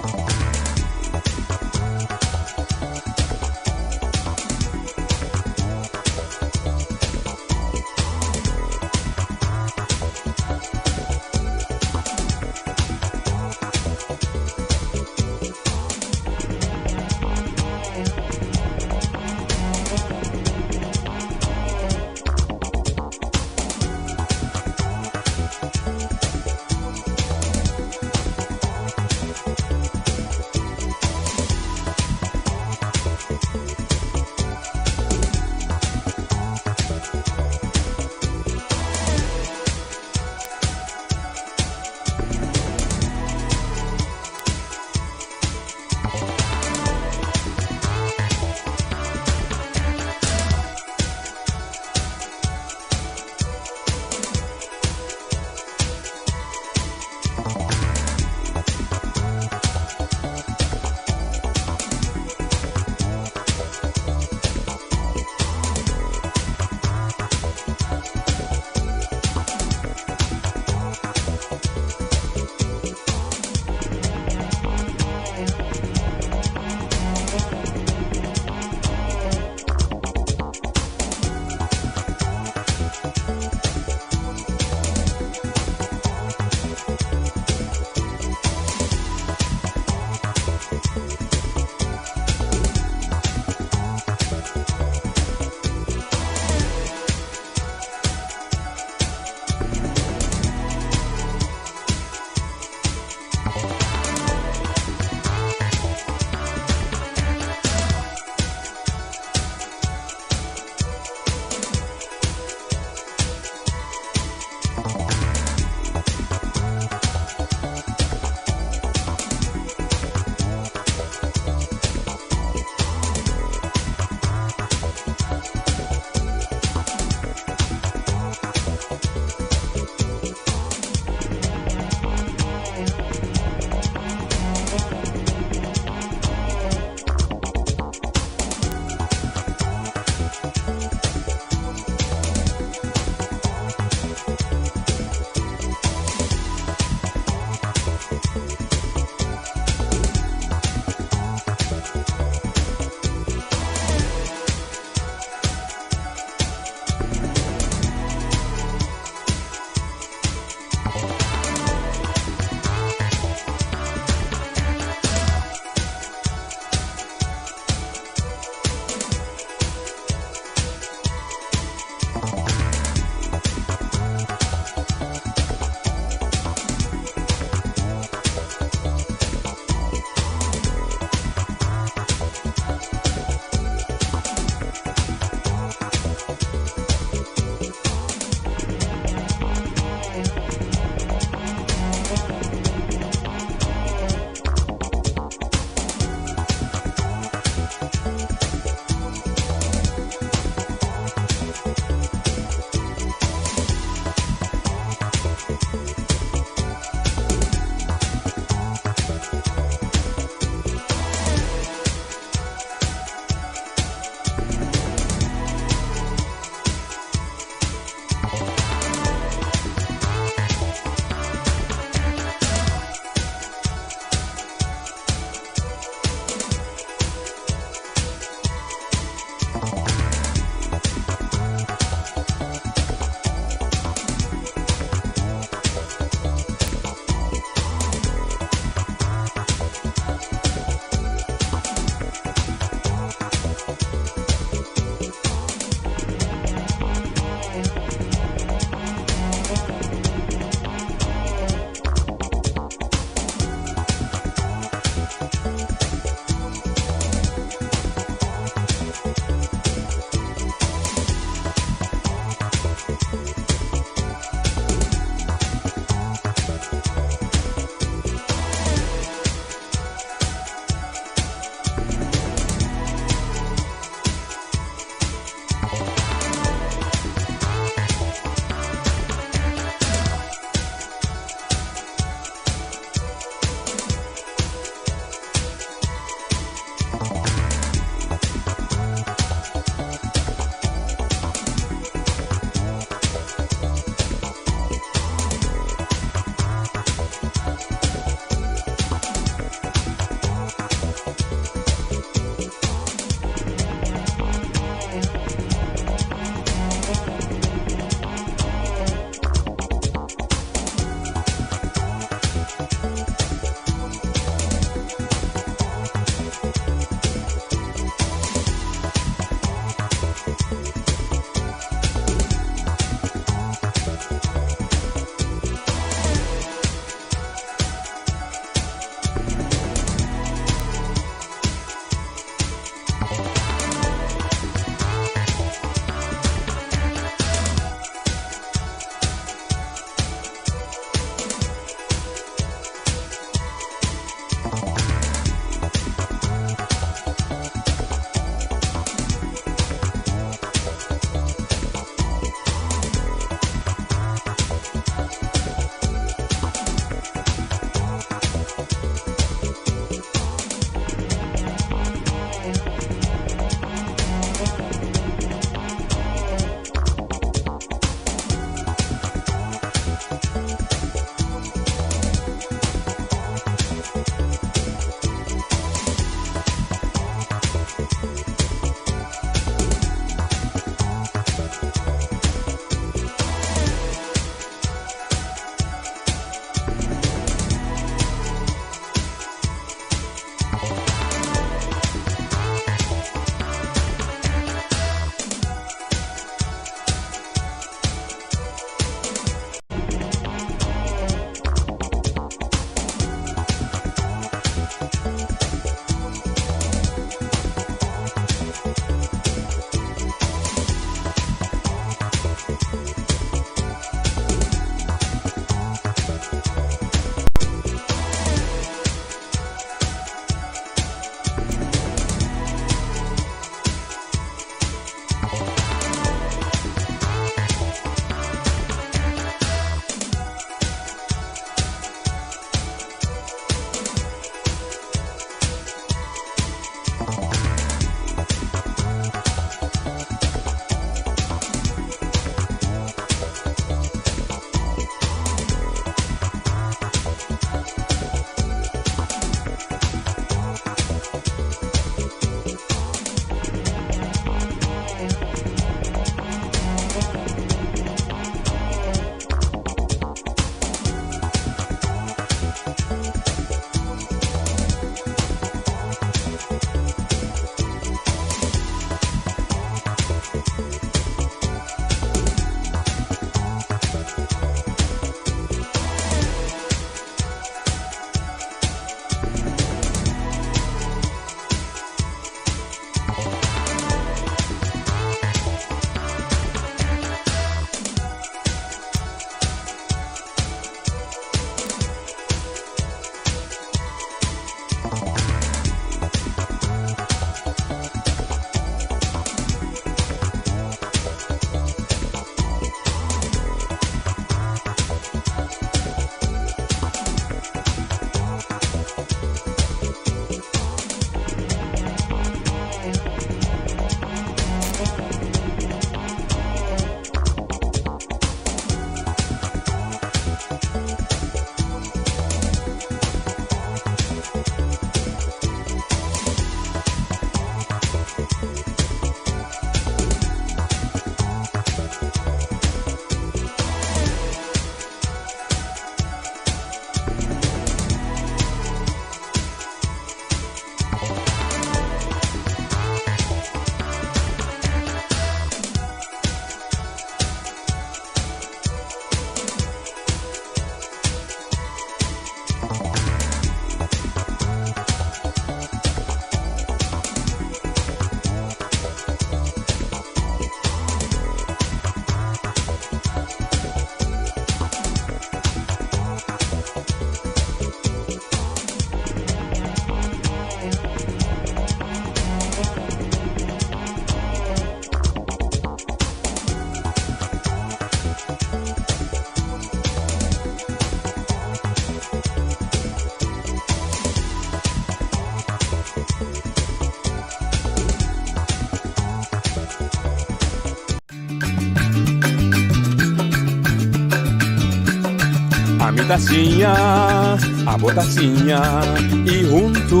Amitacinha, a botacinha e junto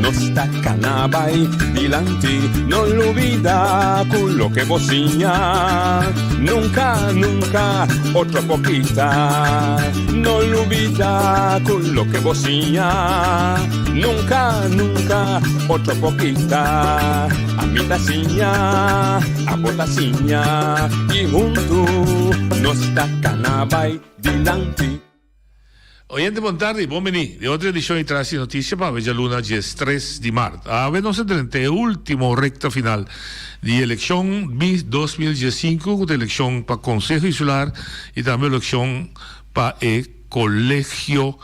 nos tacanabay dilante. No lo olvida con lo que bocinha. Nunca, nunca, otra poquita. No lo olvida con lo que bocinha. Nunca, nunca, otra poquita. Amitacinha, a botacinha e junto nos tacanabay dilante. Oyente, buon tardi, buonvenì. Di oltre edizione di Trassi Notizie, pa veja luna dies 3 di marzo. Avevamo sedente ultimo recta final di elezione 2015, con elezione pa Consejo Insular e también elezione pa colegio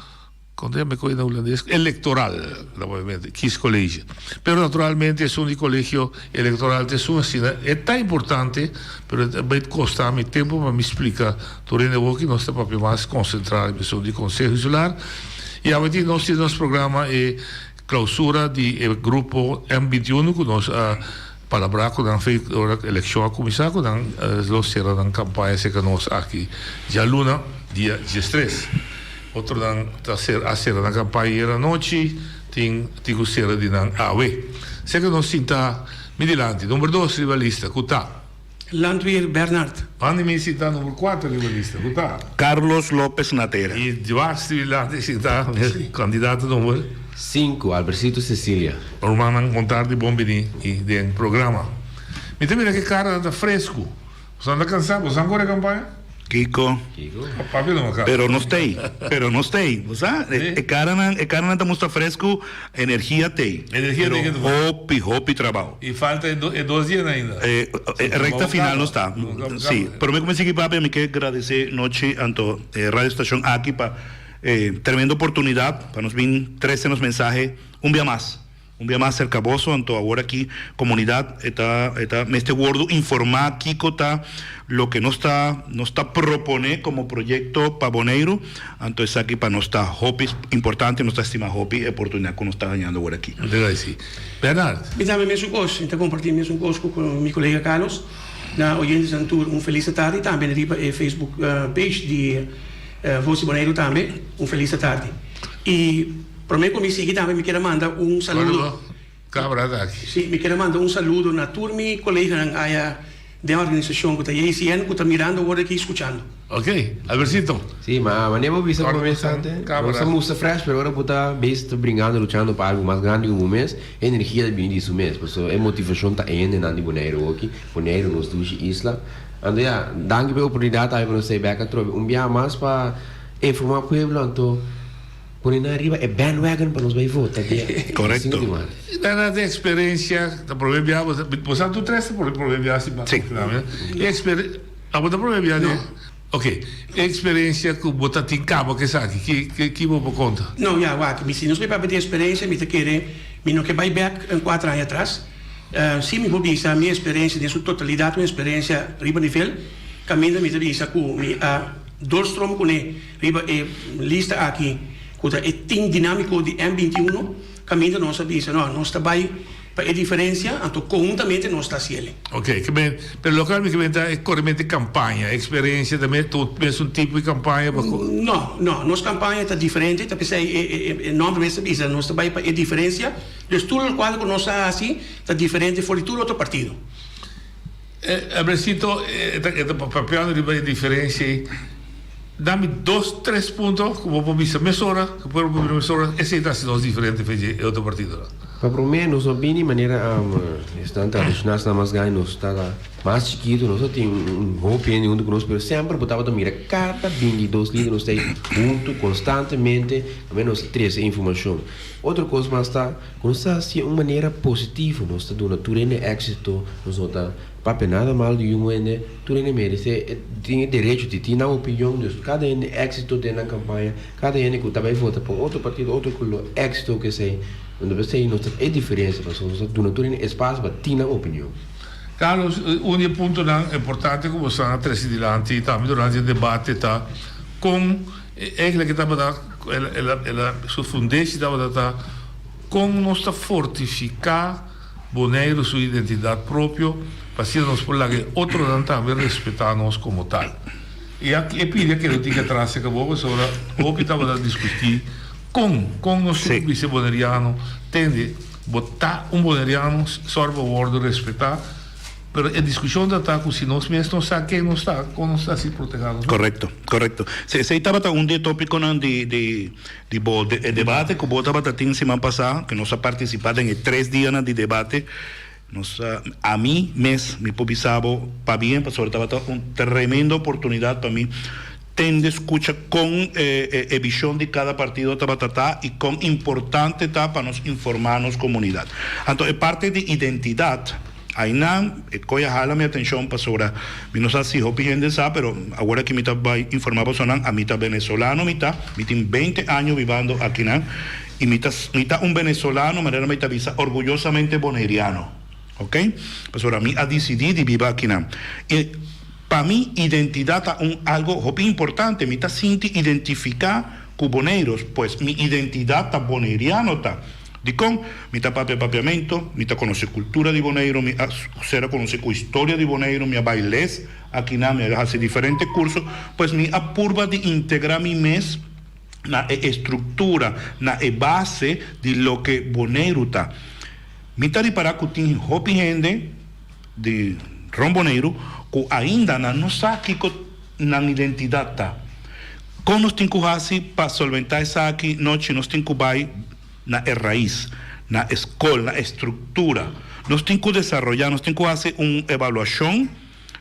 electoral, obviamente, Kiss College. Pero naturalmente es un colegio electoral, es tan importante, pero costa mi tiempo para me explicar. Torrente Woki no está proprio más concentrado en el Consejo Insular. Y a veces nos programa clausura del grupo M21, que nos palabra con la elección a comisar, con los cierran en campaña que nos aquí. Ya luna, día 13. Otro dan hacer una campaña la noche, tiene sera di nan AW. Se che non sinta Midilante, numero 2 rivalista, Cutà. Landweer Bernard. Anni mi sinta numero 4 rivalista, Cutà. Carlos López Natera. E Giovasti Villante sinta candidato numero 5, Albercito Cecilia. Romano Montardi Bombini del programma. Mi temi che cara da fresco. Sono cansato, sono ancora in campagna? Kiko. Pero no stay. O sea, cara não está fresco, energia tem. Energia tem que hopi trabalho. E falta 2 dias ainda. Recta final não está. Sim, pero me comecei aqui para me quero agradecer noite anto Radio Estação aqui para tremenda oportunidade para nos vir 13 nos mensajes um dia mais cercaboso anto agora aqui comunidade está este gordo informar Kiko tá lo que nos está propone como proyecto para Bonaire, entonces aquí para nos está hobby importante, nos está estima hobby e oportunidade que nos está ganhando agora aqui. Bernard. Me dá mesmo coisa, então compartilho mesmo coisa com meu colega Carlos, na Oyentes Antur, feliz tarde, também riba Facebook page de Voz Bonaire também, feliz tarde. E para mim, como me seguir também, me quero mandar saludo. Cabra aqui. Sim, me quero mandar saludo na turma e colega na área de organização que está aí, que está mirando agora aqui, escutando. Ok, Albercito. Sí, mas nem vou ver por bastante. Estamos fresh, pero agora está bem brincando, lutando para algo mais grande um mês. A energia de vir disso mês, porque a motivação está aí na Bonaire aqui, Bonaire nos duas islas. Então, ja, danke pela oportunidade para nós sair back atrás. Dia mais para informar o povo, então Ponendo arriba è bandwagon per lo votar. Corretto. Da esperienza, da proviamo, possiamo tu tre proviamo sì. Da proviamo. Ok, esperienza che botate in capo che sa chi può conta? No, ja, guarda, mi non so per esperienza, mi te chiede, mi non che vai back 4 anni atrás. Sì, mi può dire, mia esperienza, in sua totalità, mia esperienza, riba di fel, cammino mi te dice, mi ha doorstrom con riba lista aqui. Il team dinamico di M21 cammina non dice no, non sta bai per differenza, anto conjuntamente non sta assieme. Ok, che ben, per localmente che è corrente campagna, esperienza da me tu penso un tipo di campagna? No, nostra campagna è differente, perché sei non pensa bisa, non sta bai per differenza, dus tutto il quadro che non sta assi, è differente fuori tutto l'altro partito. Abracito, proprio di differenze. Dammi 2-3 puntos, como por vista mesora, que por mesora, ese está siendo diferente de otro partido. Para mim, nós opini maneira estante nós mais ganho, nós está mais chiquito, nós tem opinião do conosco, mas sempre botava a mira cada 22 líderes nós tem junto constantemente, menos 13 informação. Outra coisa mais está, nós está assim uma maneira positiva, nós está dando tudo em êxito, nós está para nada mal de ende, tudo em merece, tem direito de ter uma opinião, cada êxito tem na campanha, cada que também vota para outro partido, outro color êxito que sei. Quando você não é diferença, nós não temos espaço para ter uma opinião. Carlos, um ponto importante como você está adelante, também durante o debate, está com ela que estava ela sua fundência estava com nós fortificar Bonaire sua identidade própria, para ser nós por lá que outros também respeitar nós como tal. E pide que eu tinha que trazer que vou sobre o que estava a discutir com os vice boneriano, entende? Botar boneriano sorbo bordo respeitar, pero a discussão da tá com se nós mesmos não sabe quem não está, como está se protegendo. Correcto. Se estaba un día tópico de debate que vos estaba tratando semana pasada, que nos ha participado en 3 días de debate. A mí me pobisabo para bien, para sobre todo una tremenda oportunidad para mí de escucha con visión de cada partido tabatata y con importante para nos informarnos comunidad. Entonces, parte de identidad, ahí coya jala mi atención para sobre, no sé si hopi gente sabe, pero ahora que me está informando sonan, a mí está venezolano, me tiene 20 años viviendo aquí, y me está un venezolano, manera me está visa orgullosamente boneriano. ¿Ok? Pues ahora a mí ha decidido vivir aquí. Para mí, identidad es algo muy importante. Me está sintiendo identificar con boneiros. Pues mi identidad está boneriano. Dicón, me está papiamento, me está conocer cultura de boneiro, me será conocer historia de boneiro, me bailes aquí, me hace diferentes cursos. Pues me apurba de integrar mi mes na estructura, na base de lo que boneiro está. Mitari para que tem hopi gente de romboneiro que ainda não sabe que na identidade tá. Como nós temos que fazer para solventar essa aqui noite, nós temos que vai na raiz, na escola, na estrutura. Nós temos que desenvolver, nós temos que fazer uma avaliação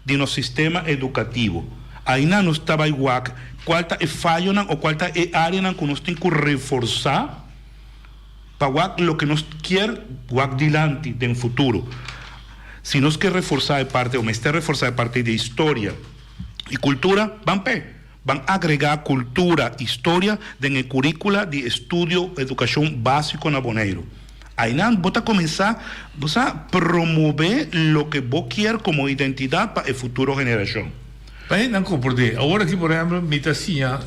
de nosso sistema educativo. Ainda não estava igual qual é o falho ou qual é a área que nós temos que reforçar para lo que nos quiere delante en el futuro. Si nos quiere reforzar de parte, o me está reforzar de parte de historia y cultura, van a agregar cultura, historia en el currícula de estudio, educación básico en Boneiro. Ahí vos a comenzar a promover lo que vos quieres como identidad para el futuro generación. Bem, não compreendo. Agora aqui, por exemplo, me tinha,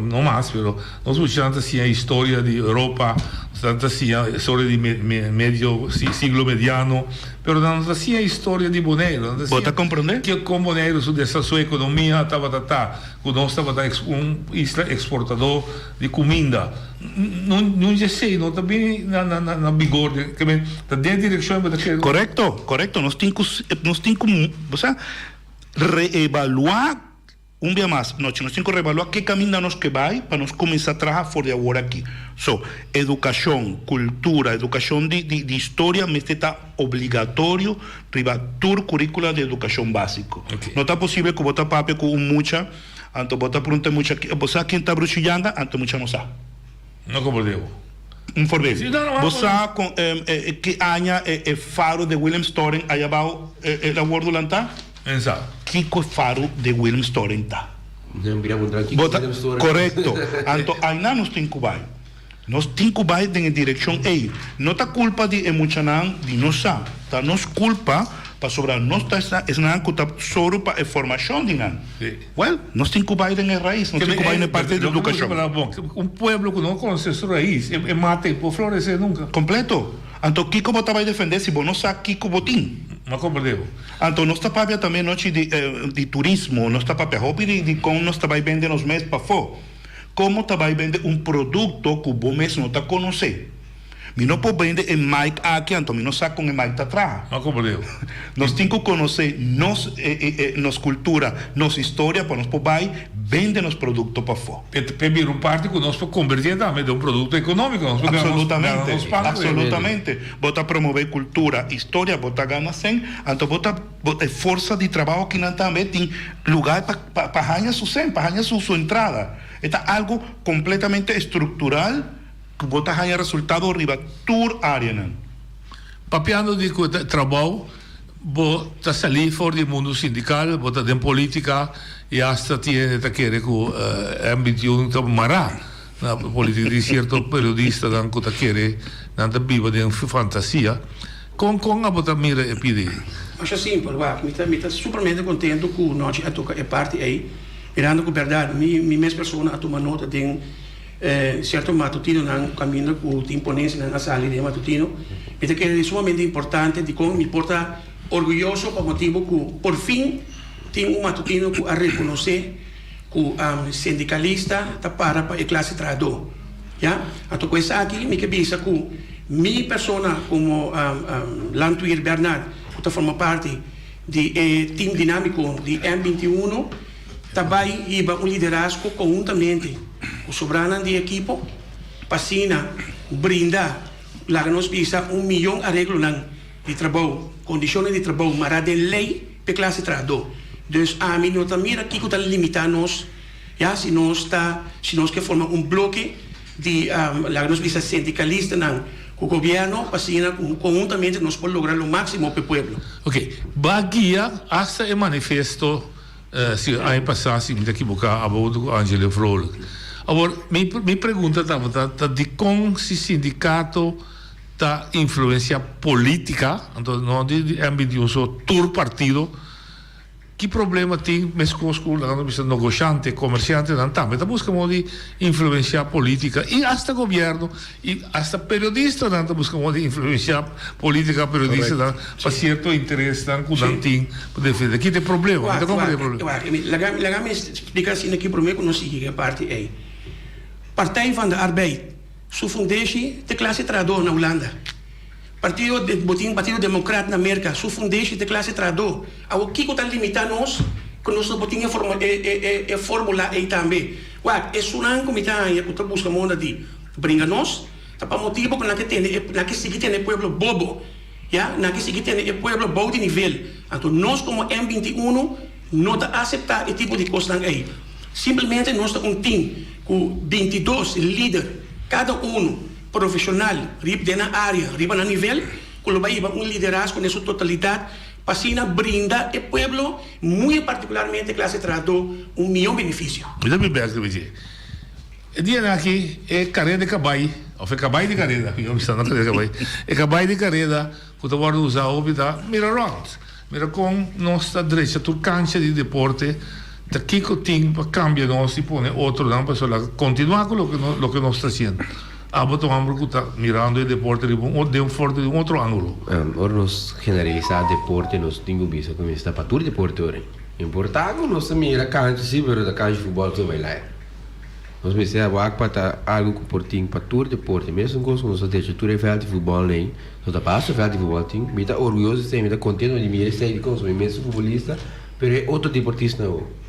não mais, pero nós usamos assim a história de Europa, tanto assim a história de medio siglo mediano, pero não assim a história de Boneiro. Você compreende? Que com Boneiro dessa sua economia estava que nós estava isla exportador de comida. Não sei, não está bem na vigor, que está dentro da direção daquele. Correto. Nós temos que, você reevaluar dia mais, nós temos que reevaluar que caminho nós que vai para nós começar a trabalhar fora de agora aqui. Educação, cultura, educação de história, mas está obrigatório ribatur currícula de educação básico. Okay. Não está possível que botar papel com muita, então botar pergunta muita, você quem está bruxilhando, então muita não sabe. Não compreendo. Informe. Você com que aña faro de William Storen aí abaixo el aguardo lanta? Exato. Kiko faro de William Storen tá. Correto. Então, ainda nós temos que vai. Nós temos que vai na direção ei. Não está culpa de emuchanan de nós, tá? Nós culpa para sobrar nós está esnan que está soro para a formação de nan. Well, nós temos que vai na raiz, nós temos que vai na parte da educação. Pueblo que não conhece sua raiz, mate por florescer nunca. Completo. Então, Kiko vai defender se você não sabe Kiko botim. Não compreendo. Então, nós estamos também noite de turismo, nós estamos de como nós estamos vendendo os meses para fora. Como estamos vendendo produto que o mês não está conhecendo. Mi não pode vender em Mike aqui, então não sabe como o Mike está atrás. Não compreendo. Nós temos que conhecer nossa cultura, nossa história, para nós poder vender nos produtos para fora. Primeiro, parte que nós podemos convertir também de produto econômico. Absolutamente. Bota promover cultura, história, bota ganhar sem, então bota força de trabalho que não também tem lugar para ganhar sua entrada. É algo completamente estrutural que bota ganhar resultado riba tour área. Papiando de trabalho, bota sair fora do mundo sindical, bota dentro política e hasta tiene que ambição de mará na política de certo periodista que quer não viva de fantasia. Com a bota mira e pedir. Mas assim, por me está supermente contento com nós a tocar a parte aí, mirando com verdade, minha pessoa a tomar nota de certo matutino nang cammino com a imponência na sala de matutino, que é sumamente importante de como me porta orgulhoso por motivo que por fim tem matutino que a reconhecer que sindicalista tá para a classe trabalhadora. Ja? Então, com isso aqui, me que pensa que minha pessoa como Lantuir Bernard, que forma parte do time dinâmico de M21, também iba liderazgo conjuntamente com sobrana de equipo, para brindar, lá que nós pensa 1 milhão arreglo de trabalho, condições de trabalho, mas de lei para a classe trabalhadora. Dus a mim não mira aqui que está limitando-nos, ja? se nós quer formar bloque de lá que nós pensa sindicalista, o governo, para conjuntamente nós podemos lograr o máximo para o povo. Ok, bagia hasta el manifesto se aí passasse me equivocar a bordo Angelo Frolo. Agora, me pergunta de como se sindicato ta influência política, então não de ambiente só tur partido. Que problema tem mesmo com os negociantes, comerciantes, também está buscando de influência política e até governo e até periodistas também buscam de influência política, periodistas para certo interesse que não tem para defender. Aqui tem problema, então como tem problema? Laat me explicar assim aqui para mim que não sei que parte é. Partij van de Arbeid, sua fundatie de classe trabalhadora na Holanda. Partido Democrata na América, sua fundatie de classe trabalhadora. O que está limitando nós, que nós botinha fórmula aí também. É um comitê que está buscando de brincar nós, para motivo que não que seguir tem povo bobo, já, não que seguir tem povo bom de nível. Então nós como M21 não está aceitar esse tipo de coisa aí. Simplesmente nós temos time com 22 líderes, cada profissional, riba na área, riba na nível, que vai liderazgo na sua totalidade, para brindar ao povo, muito particularmente a classe trabalhadora, milhão de benefícios. Então, me pergunto, dizer, o dia aqui é carreira de cabai, ou foi cabai de carreira, eu me estou na carreira de cabai, é cabai de carreira, que eu vou usar o vida, mira round, mira com nossa direita, tu cancha de deporte, daqui que tem para cambiar nós e põe outro não para continuar com o que nós está fazendo. Então vamos estar mirando o deporte de um outro ângulo. Agora nós generalizar deporte, nós temos visto como está para todo deporte hoje. Importado nós mira cancha sim, mas da cancha de futebol tu vai lá. Nós pensamos para algo que portinho para todo deporte, mesmo com nós deixa tudo é de futebol nem, nós passa de futebol tem, me dá orgulhoso de ser, me dá contente de me ser de consumir mesmo futebolista, mas é outro deportista não.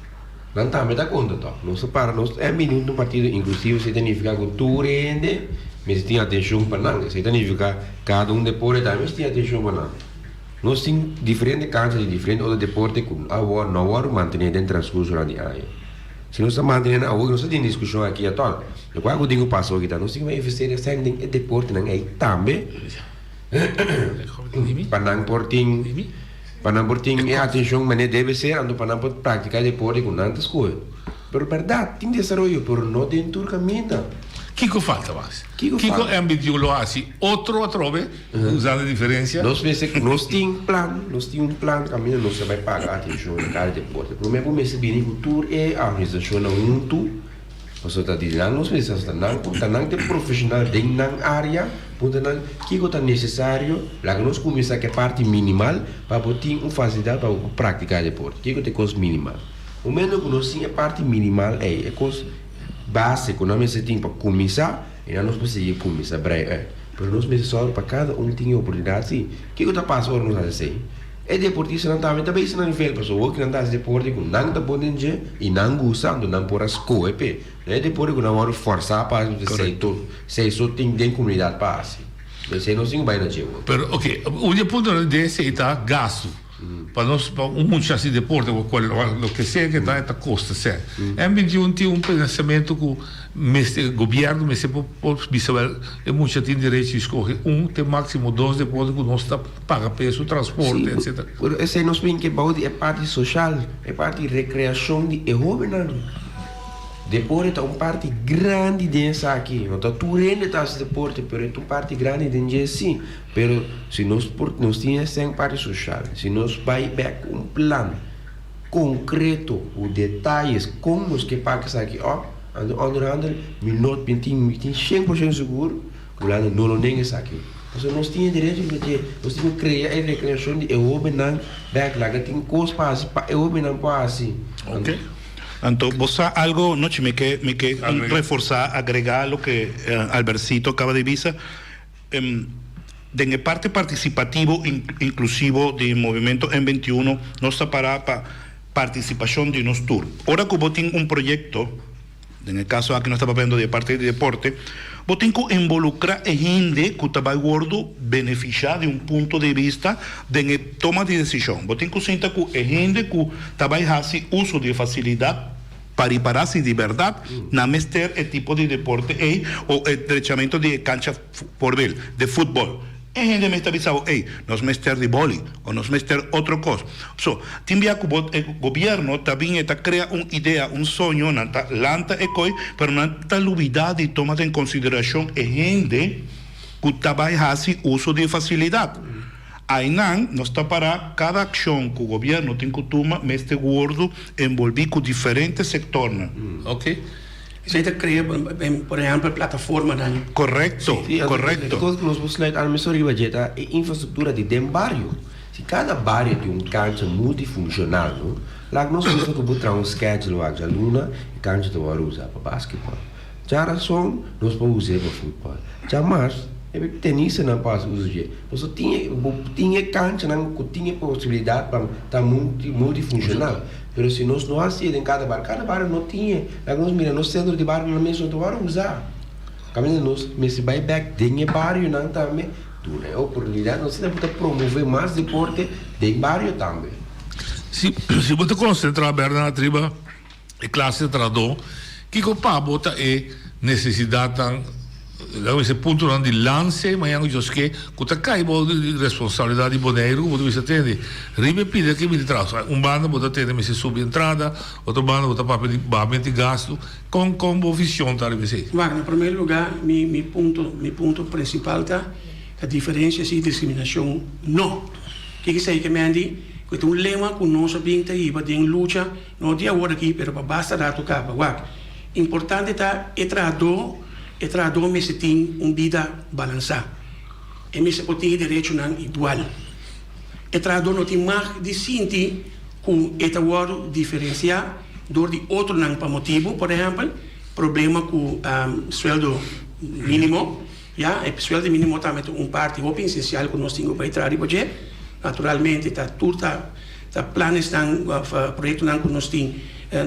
Não está me dá conta tá. Nós para nós é minuto no partido, inclusive se significa que tu rende, mas tem atenção para nada, se significa cada deporte também tem atenção para nada. Nós temos diferentes canchas de diferentes outros deportes que agora não vamos manter dentro do transcurso da área. Se nós mantemos agora, nós temos discussão aqui atual. Eu quase que digo passou aqui, nós temos que investir em deporte aí também. Para não portinho. Para não ter atenção, mas deve ser, para não praticar deporte com tantas coisas. Mas, verdade, tem desenvolvimento, mas não tem todo caminho. O que falta mais? O que é ambitivo lo assim? Outro atrove, usando a diferença? Nós temos um plano, caminho, nós vai pagar atenção em cada deporte. Primeiro, nós temos que futuro é a organização junto. Nós estamos dizendo, nós precisamos de profissional dentro da área, o que é necessário, lá que nós começamos a parte minimal para ter uma facilidade para praticar deporte. O que é a coisa minimal? O menos que nós temos a parte minimal é a coisa básica, nós temos para começar, e nós precisamos começar breve. Mas nós precisamos para cada tem a oportunidade, sim. O que é que passa agora nós fazemos? É deportista não também se não vê pessoa que não faz deporte com não está podendo e não gosta não por as coisas é deporte que não pode forçar para se só tem comunidade para assim você não se vai na jeito. Pero ok, o ponto de aceitar gasto para nós para mundo assim deporte ou o que seja que está custa certo. É um tem pensamento que o governo mas pode visual é muito tem direito de escolher tem máximo 2 depois que nós está paga peso transporte etc. Esse nós vem que é parte social é parte de recreação de jovem. Deporte é uma parte grande dessa aqui. Não está tudo esse deporte, mas é uma parte grande dentro sim. Mas se nós temos essa parte social, se nós vai back um plano concreto, os detalhes, como nós que pagamos aqui, minuto 100% seguro, que lá não nem isso aqui. Então nós tínhamos direito de nós tínhamos criar a recreação de Eurobenang, backlaga tem coisa para assim, para Eurobenang para assim. Ok. Então, vos algo, no, me que reforzar, agregar lo que Albercito acaba de decir. De parte participativo inclusivo del movimiento M21 no está para participación de unos tours. Ahora que vos tenés un proyecto, en el caso aquí no está hablando de parte de deporte, vos tenés que involucrar a gente que está gordo beneficiar de un punto de vista de toma de decisión. Vos tenés que sentar con gente que está haciendo uso de facilidad para prepararse de verdad na mester el tipo de deporte o el derechamiento de cancha por ver, de fútbol. Es gente me está avisando, nos mester de boli o nos mester otra cosa. So, timbia que el gobierno también está crea una idea, un sueño, nanta lanta pero nanta lubidad y toma en consideración gente que está haciendo uso de facilidad. Aí não está para cada acción que el gobierno tiene que tomar, este gordo envolver con diferentes sectores. Ok. Você cria, por exemplo, plataforma, né? Correcto, Sí, correcto. Coisa que nós vamos falar, a missão de budget é infraestrutura de dentro barrio. Se cada barrio tem cancha multifuncional, não? Lá nós temos que botar um schedule de aluna e cancha de usar para basquetebol. Já razão, nós podemos usar para futebol. Já mais, tenista não pode usar. Você tinha cancha, não tinha possibilidade para estar multifuncional. Pero se nós não hacemos em cada barrio não tinha. Lá nós mira, no centro de barrio não mesmo não vamos usar. Caminho nós, mas se vai back dentro barrio não também. Tu é oportunidade, nós temos que promover mais deporte dentro barrio também. Se você concentrar bem na tribo, a classe trador, que para botar é necessidade esse ponto de lance, mas eu acho que quando cai a responsabilidade de boneiro, você atende. Ribe pide que me traz. Banda você atende, mas se subentrada, outra banda você papel de gasto, com boa visão, tá? Em primeiro lugar, meu ponto principal tá a diferença de discriminação não. Que sei que me andi, que tem lema que nós sabemos aí, para tem luta, não dia hora aqui, pero basta dar tocar, para importante tá e trador me se tem vida balançada. E me se pode ter direito não igual. E trador não tem mais de sentir com esta word diferenciar do de outro não para motivo, por exemplo, problema com sueldo mínimo, o sueldo mínimo também é parte essencial que nós temos para entrar e budget. Naturalmente, tá planos projetos que nós temos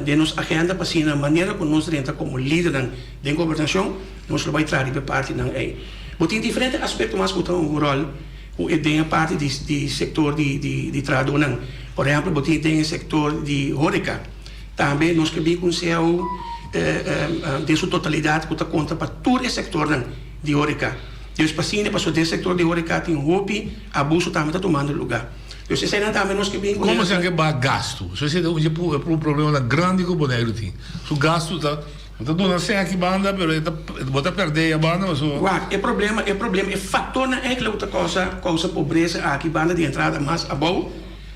de nossa agenda para ser a maneira que nós renta como líder da governação, nós vamos entrar e parte não é. Mas tem diferentes aspectos mais que estão um rol tem a parte de setor de trabalho não. Por exemplo, tem o setor de horeca. Também nós queremos conhecer de sua totalidade que está conta para todo o setor não de horeca. Deus paciente para o setor de horeca tem roupa, abuso também está tomando lugar. Você sai também nós que como se que vai gasto? Se você tem um problema grande que o boneiro tem. O gasto está dando sem aqui banda, pero bota perder a banda, mas é problema, é fator na outra coisa pobreza aqui banda de entrada mais abaixo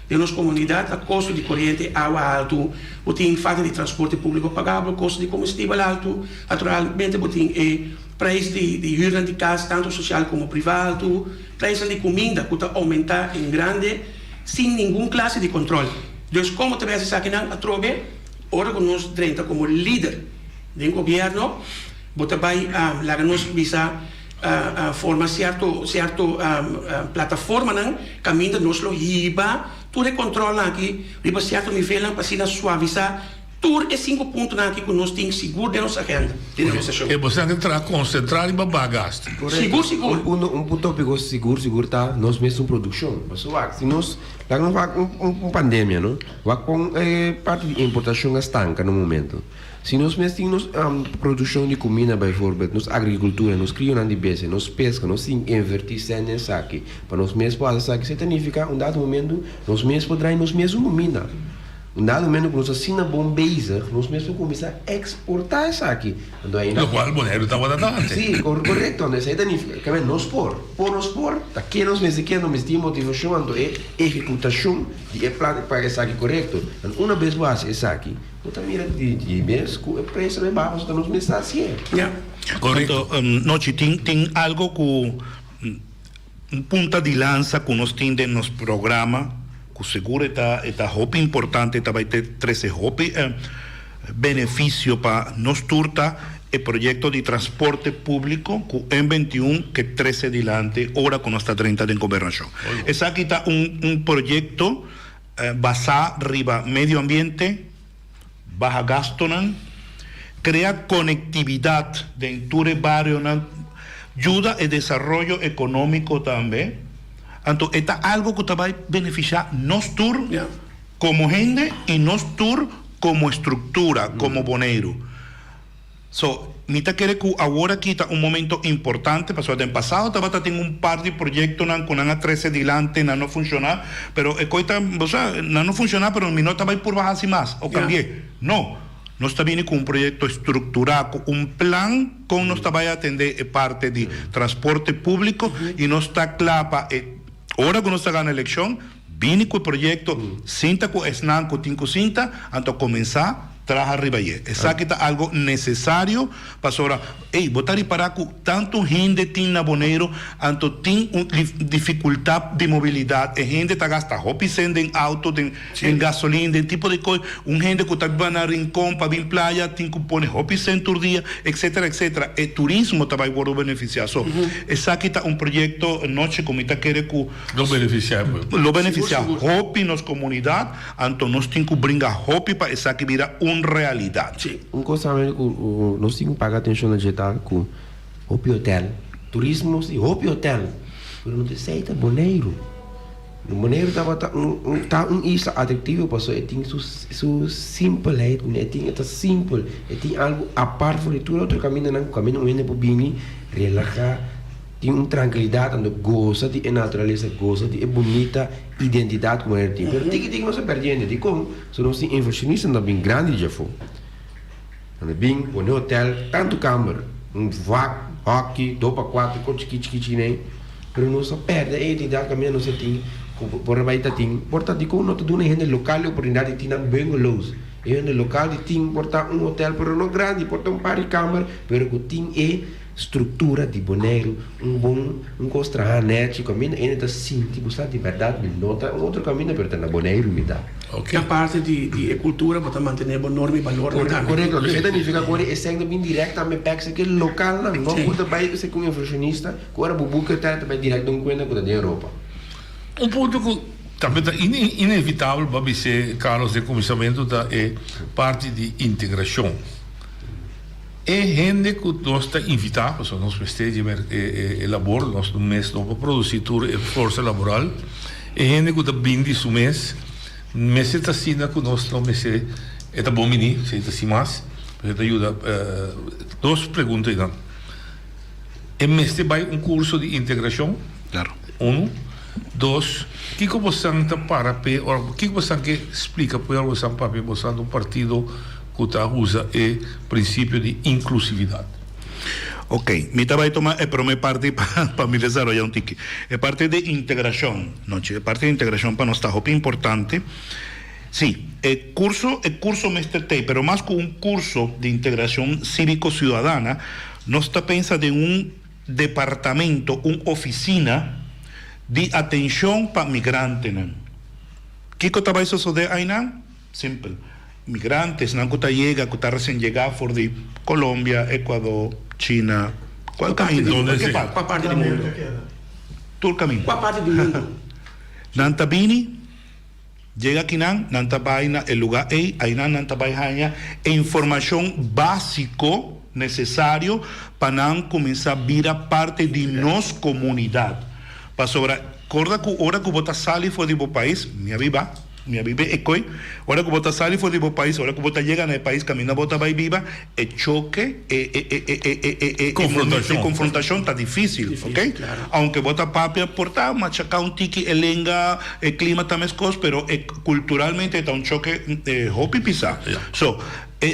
de nossa comunidade, a custo de corrente, água alto, tem falta de transporte público pagável, custo de combustível alto, naturalmente tem preço de hyra de casa, tanto social como privado, preço de comida que está aumentar em grande, sem nenhuma classe de controle. Então, como também se sabe a trobe, ora que nós drenta como líder do governo, bota vai lá que nós visa forma certo plataforma não, caminho nós lo hiba, tudo é controle aqui, riba certo nível para se suavizar. Tudo é 5 pontos aqui que nós temos seguro de nossa agenda. E você tem que concentrar e babar gasto. Seguro. Um ponto tópico seguro tá nós mesmos produção. Mas se nós lá não vai com pandemia, não? Vai com parte de importação estanca no momento. Se nós mesmos temos produção de comida, por exemplo, nós agricultura, nós criamos de base, nós pesca, nós invertir nessa aqui, para nós mesmos fazer isso significa dado momento nós mesmos podemos nós mesmos comida. Dado momento que nós assinamos bombeiza, nós mesmos começamos a exportar isso aqui. No qual o boneiro está botando. Sim, correto. Isso significa que nós aqui nós mesmos temos motivação, é executação de plano para isso aqui correto. Uma vez base isso aqui, nós também de vez com o preço de baixo que nós mesmos assim. Correto. Noche, tem algo que un punta de lanza que nos tiene en los programas, que seguro está hopi importante, está vai ter 13 hopi beneficio para nos turta el proyecto de transporte público en 21 que 13 adelante, ahora con hasta 30 de gobernación. Esa aquí está un proyecto basado arriba medio ambiente, baja gasto, crea conectividad dentro del barrio, ayuda el desarrollo económico también. Entonces, está algo que te va a beneficiar nos tour como gente y nos tour como estructura, como boneiro. So, Mita quiere que ahora quita un momento importante, pasó en pasado estaba teniendo un par de proyectos con una 13 adelante, no funciona, pero o sea, no funciona, pero mi nota va a ir por bajar así más, o cambié. No está bien con un proyecto estructurado, un plan con no está va a atender parte de transporte público y no está clapa, ahora que no está ganando elección, viene con el proyecto, cinta con esnan con tinco cinta, antes de comenzar traja arriba allí. Exacto, algo necesario para ahora. Votar y para tanto gente tiene abonero, tanto tiene dificultad de movilidad, gente está gasta hopi en auto, en gasolina, de tipo de cosas, un gente que está van a rincón para ir playa, tiene que poner hopi por día, etcétera, etcétera. El turismo está va a beneficiar. Exacto, un proyecto noche como está quiere que lo beneficiar hopi nos comunidad, anto nos tiene que brincar hopi para esa que vira realidad. Un cosa que nós temos que pagar atenção na digital com hopi hotel, turismo e hopi hotel, mas não tem seita boneiro. No boneiro tá isla atrativo para só tem su simple, tem simple, tem algo a parte de tudo outro caminho não ainda por bem relaxar. Tem tranquilidade, onde gosta de natureza, gosta de bonita identidade como ele tem. Mas tem que não se perdendo, de como se nós temos inversionistas bem grande já foi. Bem, um hotel, tanto câmara, vac, hockey, 2x4, coach kit, nem. Mas não se perde a identidade que não se tem, por aí está tem. Portanto, como não tem gente local, a oportunidade de ter bem luz. E no local de tem, portanto, um hotel, mas não grande, portanto, par de câmara, mas que tem estrutura de boneiro, um costra net, caminho ainda sim, tipo, está de verdade, nota um outro caminho para ter na boneiro me dá. Okay. A parte de cultura, para manter o norma e valor. Correto, isso significa que é sendo bem direto também pega que local não pode vai ser com inversionista, agora bubuca tá também direto não conta com da Europa. Um ponto que também é inevitável para ser Carlos de comissamento é parte de integração. É gente que nós está invitado, nós precisamos elaborar nosso mês para produzir força laboral. É gente que está vindo de seu mês está assim que nós não mês é bom menino, se está assim mais, para ajuda. Duas perguntas então. É mês vai curso de integração? Claro. Dois, o que você está para o que você explica para você para um partido que usa o princípio de inclusividade. Ok, me vai tomar a primeira parte para me desarrollar tique. É parte de integração, noche, é parte de integração para nós está muito importante. Sí, el curso mestre tem, pero más que un curso de integración cívico-ciudadana, nos está pensando en un departamento, una oficina de atención para migrantes. ¿Qué cosa va a suceder ahí? Simple. Migrantes, que llega, que está recién llegado de Colombia, Ecuador, China, ¿cuál camino? ¿Cuál parte del mundo? Todo el camino. ¿Cuál parte del mundo? Nantabini, llega aquí, Nanta vaina, el lugar ahí Nanta vaina, información básico necesario para comenzar a vir a parte de nos comunidad. Para sobre, recuerda que ahora que vos sali fue de tu país, mi viva ecoy, ahora que vos sali fue de tu país, ahora que vos llegan al país, camina vos va y viva, el choque, confrontación está difícil, ¿ok? Claro. Aunque vos papia portar, machacar un tiki, elenga, el clima también es cosa, pero culturalmente está un choque hopi pisa. So,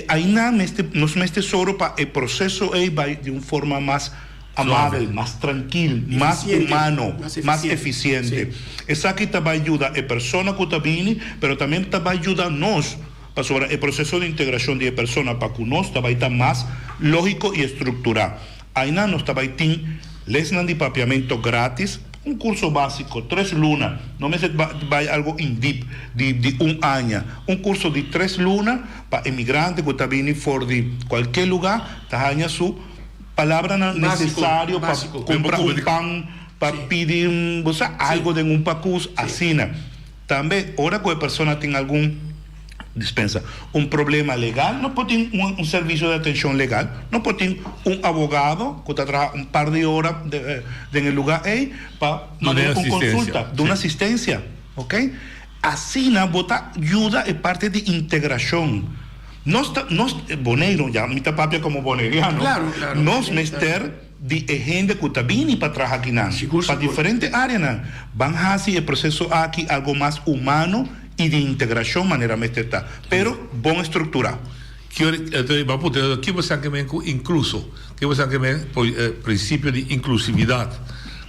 ahí nada, nos mete solo para el proceso va de una forma más amable, más tranquilo, más humano, más eficiente. Esa que te va a ayudar a personas que te vienen, pero también te va a ayudar a nosotros para sobre el proceso de integración de personas, para que nos te va a estar más lógico y estructurado. Ahí nos te va a tener lesnan de papiamento gratis, un curso básico, 3 lunas, no me vaya algo in deep, de un año, un curso de 3 lunas para inmigrantes que están viniendo de cualquier lugar, está su palabra necesario para comprar un pan, para pedir algo de un pacus, así. También, ahora que la persona tiene algún dispensa un problema legal, no puede tener un servicio de atención legal, no puede tener un abogado que trabaja un par de horas en el lugar para una consulta, de una asistencia, ¿ok? Así bota ayuda es parte de integración. No Boneiro, ya mi papia como boneriano, nos mester de gente que está bien para trabajar aquí, para diferentes áreas, van a hacer el proceso aquí algo más humano y de integração maneira está, pero bom estruturado. Que você quer incluso, que você quer princípio de inclusividade.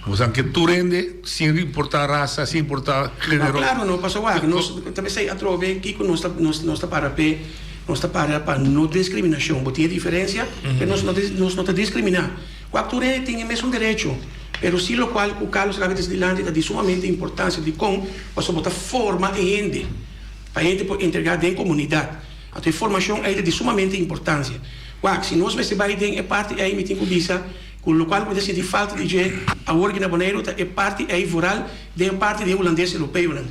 Você quer tu rende sem importar raça, sem importar gênero. Claro, não passou a nós também sei atrove que nós está para não discriminação, botinha diferença, mas nós não discriminar. Quando tu rende tem o mesmo direito. Pero sí lo cual o Carlos Gavitas de Lante é de sumamente importância de como você botar forma e gente para a gente poder entregar dentro da comunidade. A tua formação é de sumamente importância. Se nós vamos vai dentro é parte aí me tem que visa com o qual pode ser de falta de gente a org na Boneiro é parte aí rural de parte de holandês europeu não.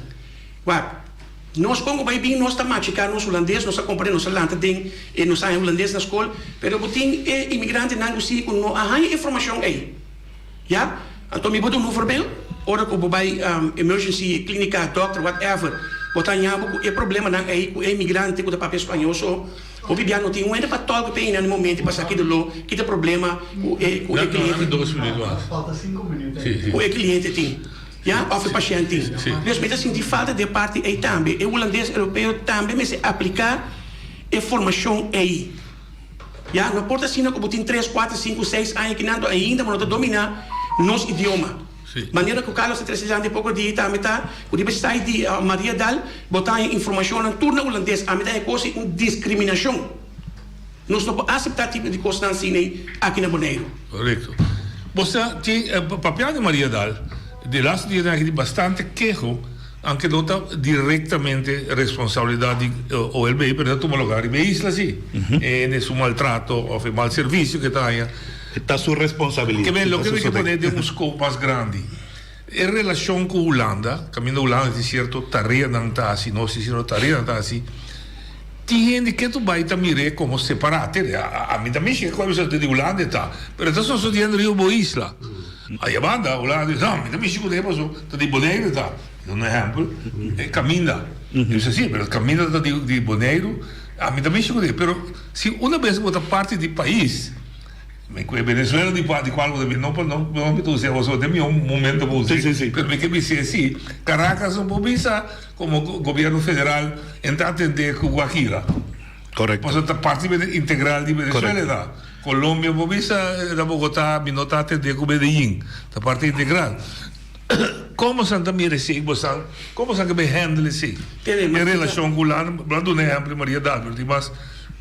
Nós como vai bem nós estamos machucar nós holandês nós compreendemos nossa lanta tem e nós é holandês na escola, pero botin é imigrante não consigo com não a informação aí. Ja, então me botou um voorbeeld, ora que o vai emergency clínica, doctor, whatever, botar em algo é problema não é o imigrante com o papel espanhol só, o bibiano tem ainda para todo que no momento para sair do lo, que tem problema o cliente. Falta 5 minutos. O cliente tem, ja, of o paciente tem. Dus met assim de falta de parte aí também, o holandês europeu também mas aplicar a formação aí. Ja, não importa se não como tem 3, 4, 5, 6 anos que não ainda não dominar nosso idioma. Maneira que o Carlos está precisando de pouco de também tá, o Universidade de Maria Dal botar informação na turma holandês, a medida é coisa discriminação. Nós não podemos aceitar tipo de coisa assim aqui na Boneiro. Correto. Você tem papel de Maria Dal, de lá se tem bastante queijo, anche nota direttamente responsabilità di OLB per tu magari me isla sì e nessun maltratto o mal servizio che taglia está su responsabilidad. Que lo que hay que poner de un scope más grande. En relación con Holanda, camino a Holanda, es cierto, tarea nantasi, no si no tarea nantasi, tiene que tu baita mire como separate. A mí también es que de Holanda está, pero entonces sto dicendo io bo isla. Allá banda Holanda, no, a mí también es que paso, di Boneiro está. Un ejemplo, camina. Dice sí, pero camina de Boneiro, a mí también es que pero si una vez otra parte del país Venezuela di qualcosa non mi tu sia vos de un momento così sì. Per me che mi sia sì Caracas un po' visa come governo federale entrate de Guajira corretto posso parte integrale di Venezuela da Colombia un po' visa da Bogotá mi notate de Medellín da parte integrale come Santa Mire sì come Santa me handle sì in relazione con l'anno blando un esempio Maria Dalbert di mas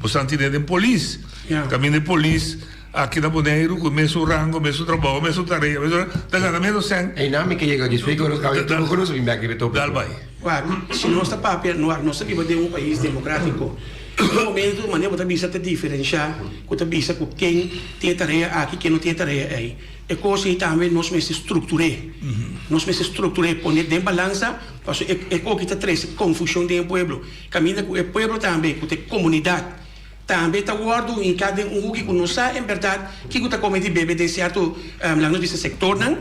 possanti de police cammino police aqui na Boneiro, com o mesmo rango, o mesmo trabalho, o mesmo tarefa, da menos sem. E nome que chega de feito, nós não conhecemos bem aquele topo. Dal vai. Se nós está papel, nós vivemos de um país democrático. No momento, maneira de bisa te diferenciar, que bisa com quem tem tarefa aqui, quem não tem tarefa aí. É coisa também nós mesmos estruturei. Nós mesmos estruturei, poner em balança, porque é coisa que está traz confusão dentro do povo. Caminha com o povo também, com a comunidade. Também está guardo em cada que não sabe, em verdade, que está comendo bebê de certo lá no sector, não?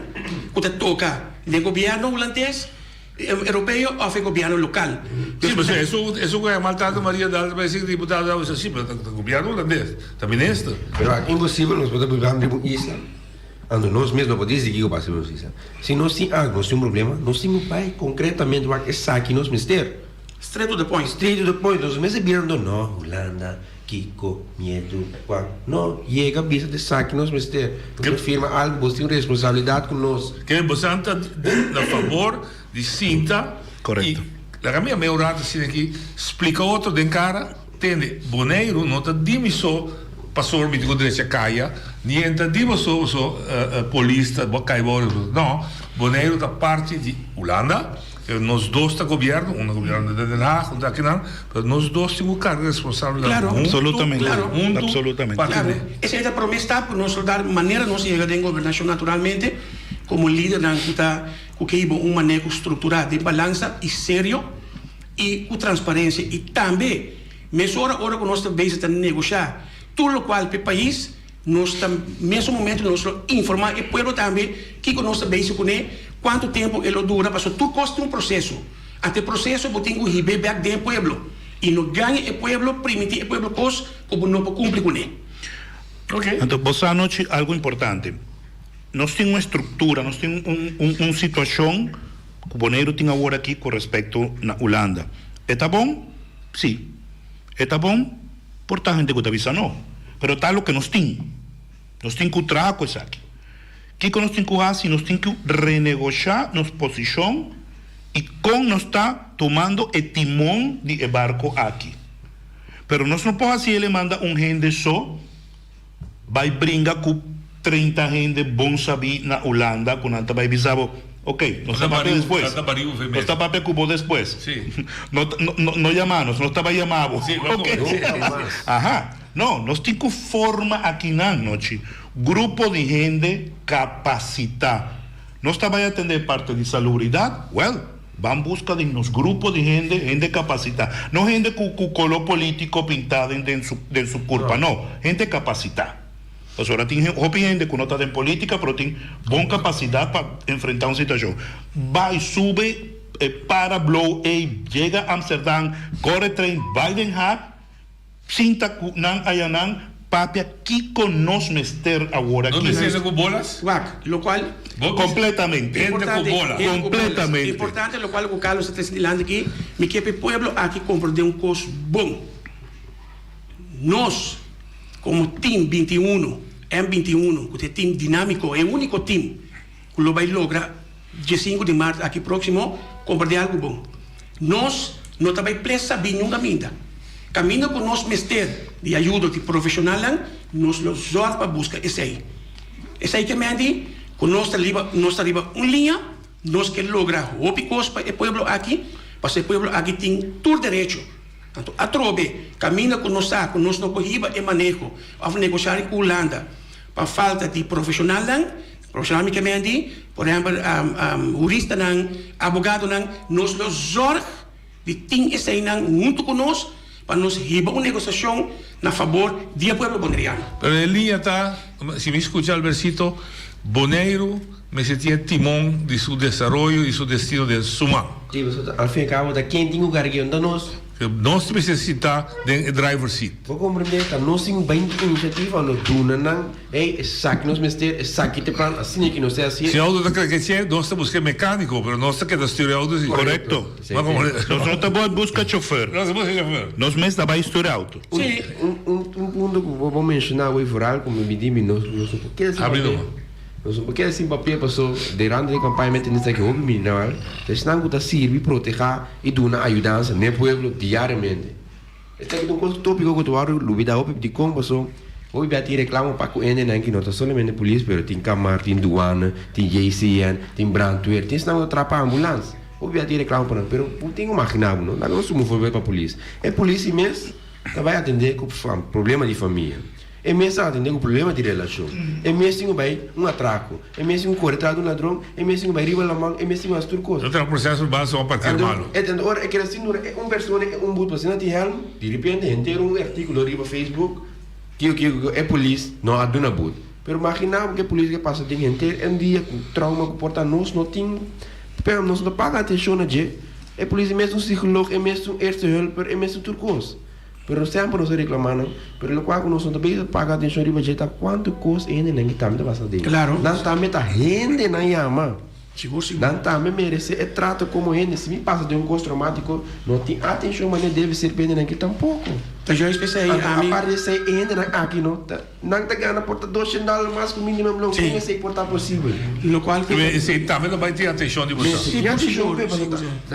Que está toca do governo holandês, europeu ou do governo local. Sim, mas isso é maltrato Maria Dal, vai ser deputada, assim, mas do governo holandês, também é isso. Pero é impossível nós podemos viver de isla. Ando nós mesmos não podemos dizer que passamos isso. Se nós temos algo, se um problema, nós temos pai concretamente o que está aqui nos ministérios. Straight to the point. Straight to the point. Nós mesmos virando não, Holanda. Kiko, medo, não chega a visa de saque nós mas ter firma algo você tem responsabilidade com nós que é bastante a favor de Cinta correto a minha melhorada assim aqui explica outro de cara entende Boneiro não está dimisso pastor mi dico dice caia niente divo so polista boccai no Bonaire da parte di Holanda nos dois está governo governo de Den Haag und daquela pero nos dois temos carga responsável claro absolutamente claro absolutamente claro essa é a promessa para nós dar maneira nós chegar em governação naturalmente como líder na que um manejo estruturado de balança e sério e com transparência e também mesmo hora que nós estamos a negociar tudo o qual para o país nós estamos mesmo momento nós informar e povo também que nós estamos com quanto tempo ele dura para tudo custa processo até processo botem o ribe back de pueblo e não ganha o pueblo permitir o pueblo cos como não cumprir com ele. Ok. Então, você anoche algo importante. Nós temos uma estrutura, nós temos uma situação que o Bonaire tem agora aqui com respeito na Holanda. Está bom? Sim. Está bom? Por tal gente que está avisando, não. Mas está o que nós temos. Nós temos que trazer isso aqui. O que nós temos que fazer? Nós temos que renegociar nossa posição e como nós está tomando o timão do barco aqui. Mas nós não podemos fazer, ele manda gente só, vai brincar com 30 gente bom saber na Holanda, quando ela vai avisar, ok, nós estamos para depois. Nós estamos para Cuba depois. Sim. Não chamamos, nós estamos chamados. Sim, okay. Ajá. Não, nós temos que formar aqui na noite grupo de gente capacitada. Nós estamos a atender parte de salubridade, vamos buscar de nos grupos de gente capacitada. Não gente com color político pintado de sua culpa, não. Gente capacitada. Pues ahora tem gente que não está em política, mas tem boa capacidade para enfrentar uma situação. Vai, sube, para, blow, chega a Amsterdã, corre trem, vai Den Haag, sinta não ayanan, papia, que conosco mester agora aqui. Não precisa com bolas? Lo qual completamente. Gente com bola. Completamente. Importante, lo qual o Carlos está dizendo aqui, me que o povo aqui compra de custo bom. Nós, como time 21, M21, que é time dinâmico, é o único time que vai lograr dia 5 de março, aqui próximo, comprar de algo bom. Nós não também precisamos saber nenhum caminho. Caminho com nós mestre de ajuda de profissional, nós nos zorra para buscar esse aí. Esse aí que me diz, que nós estamos uma linha, nós que lograr o picos para o povo aqui, para o povo aqui tem todo direito. Então, a trobe, caminha com nós não corriba e manejo, a negociar com a Holanda, para falta de profissional, profissionalmente, por exemplo, jurista, advogado, nós nos zorra de ter esse aí junto conosco, para nós riba uma negociação a favor do povo bonaireano. Pero en línea está, si me escucha Albercito, Bonaire me sentia timón de su desarrollo y su destino de suma. Sí, al fin y al cabo, da quem tem o cargueiro de nós. Nós necessitamos de driver seat. Vou compreender que nós temos bem iniciativa, nós não é saque nos mestre, saque te plan, assim que nós é assim. Se auto da que nós estamos buscando mecânico, mas nós estamos que estudar auto. Correto. Nós não estamos buscando chofer. Nós estamos buscando chofer. Nós mesmo estamos estudar auto. Sim. Um ponto que vou mencionar o Ivoral, como me disse, nós porque porque assim papel passou durante a campanha nessa que houve mineral, então que está servir proteger e dar ajuda no povo diariamente. Este é um tópico que eu acho lubida houve de como passou. Houve bati reclamo para que ende não que não somente polícia, mas tem camar, tem douana, tem JCN, tem brandweer, tem não atrapar ambulância. Houve bati reclamo para, mas eu tenho imaginado, não, não somos foi para a polícia. É polícia mesmo que vai atender com problema de família. É mesmo atender com problema de relação. É mesmo vai atraco. É mesmo corretado ladrão. É mesmo vai riba la mão. É mesmo as tudo coisas. Então o processo básico para partir malo. Então ora é que assim uma pessoa boot para não tem helm, de repente inteiro artigo riba Facebook que é polícia não aduna boot. Pero imaginava que a polícia que passa tem inteiro dia com trauma que porta nós não tem, pero nós não paga atenção a je. É polícia mesmo psicólogo, é mesmo erste helper, é mesmo tudo coisas. Pero sempre nos reclamando, pero lo cual nós também paga atenção riba je tá quanto custa ainda nem também passa de. Claro. Não também tá rende na yama. Não também merece é trato como ele. Se me passa de custo traumático, não tem atenção, mas deve ser bem aqui tampouco. Tá já especial a parte de ser ainda aqui não tá ganhando porta $200 mais que o mínimo não tem esse portar possível. Lo qual que esse também não vai ter atenção de você. Sim, atenção.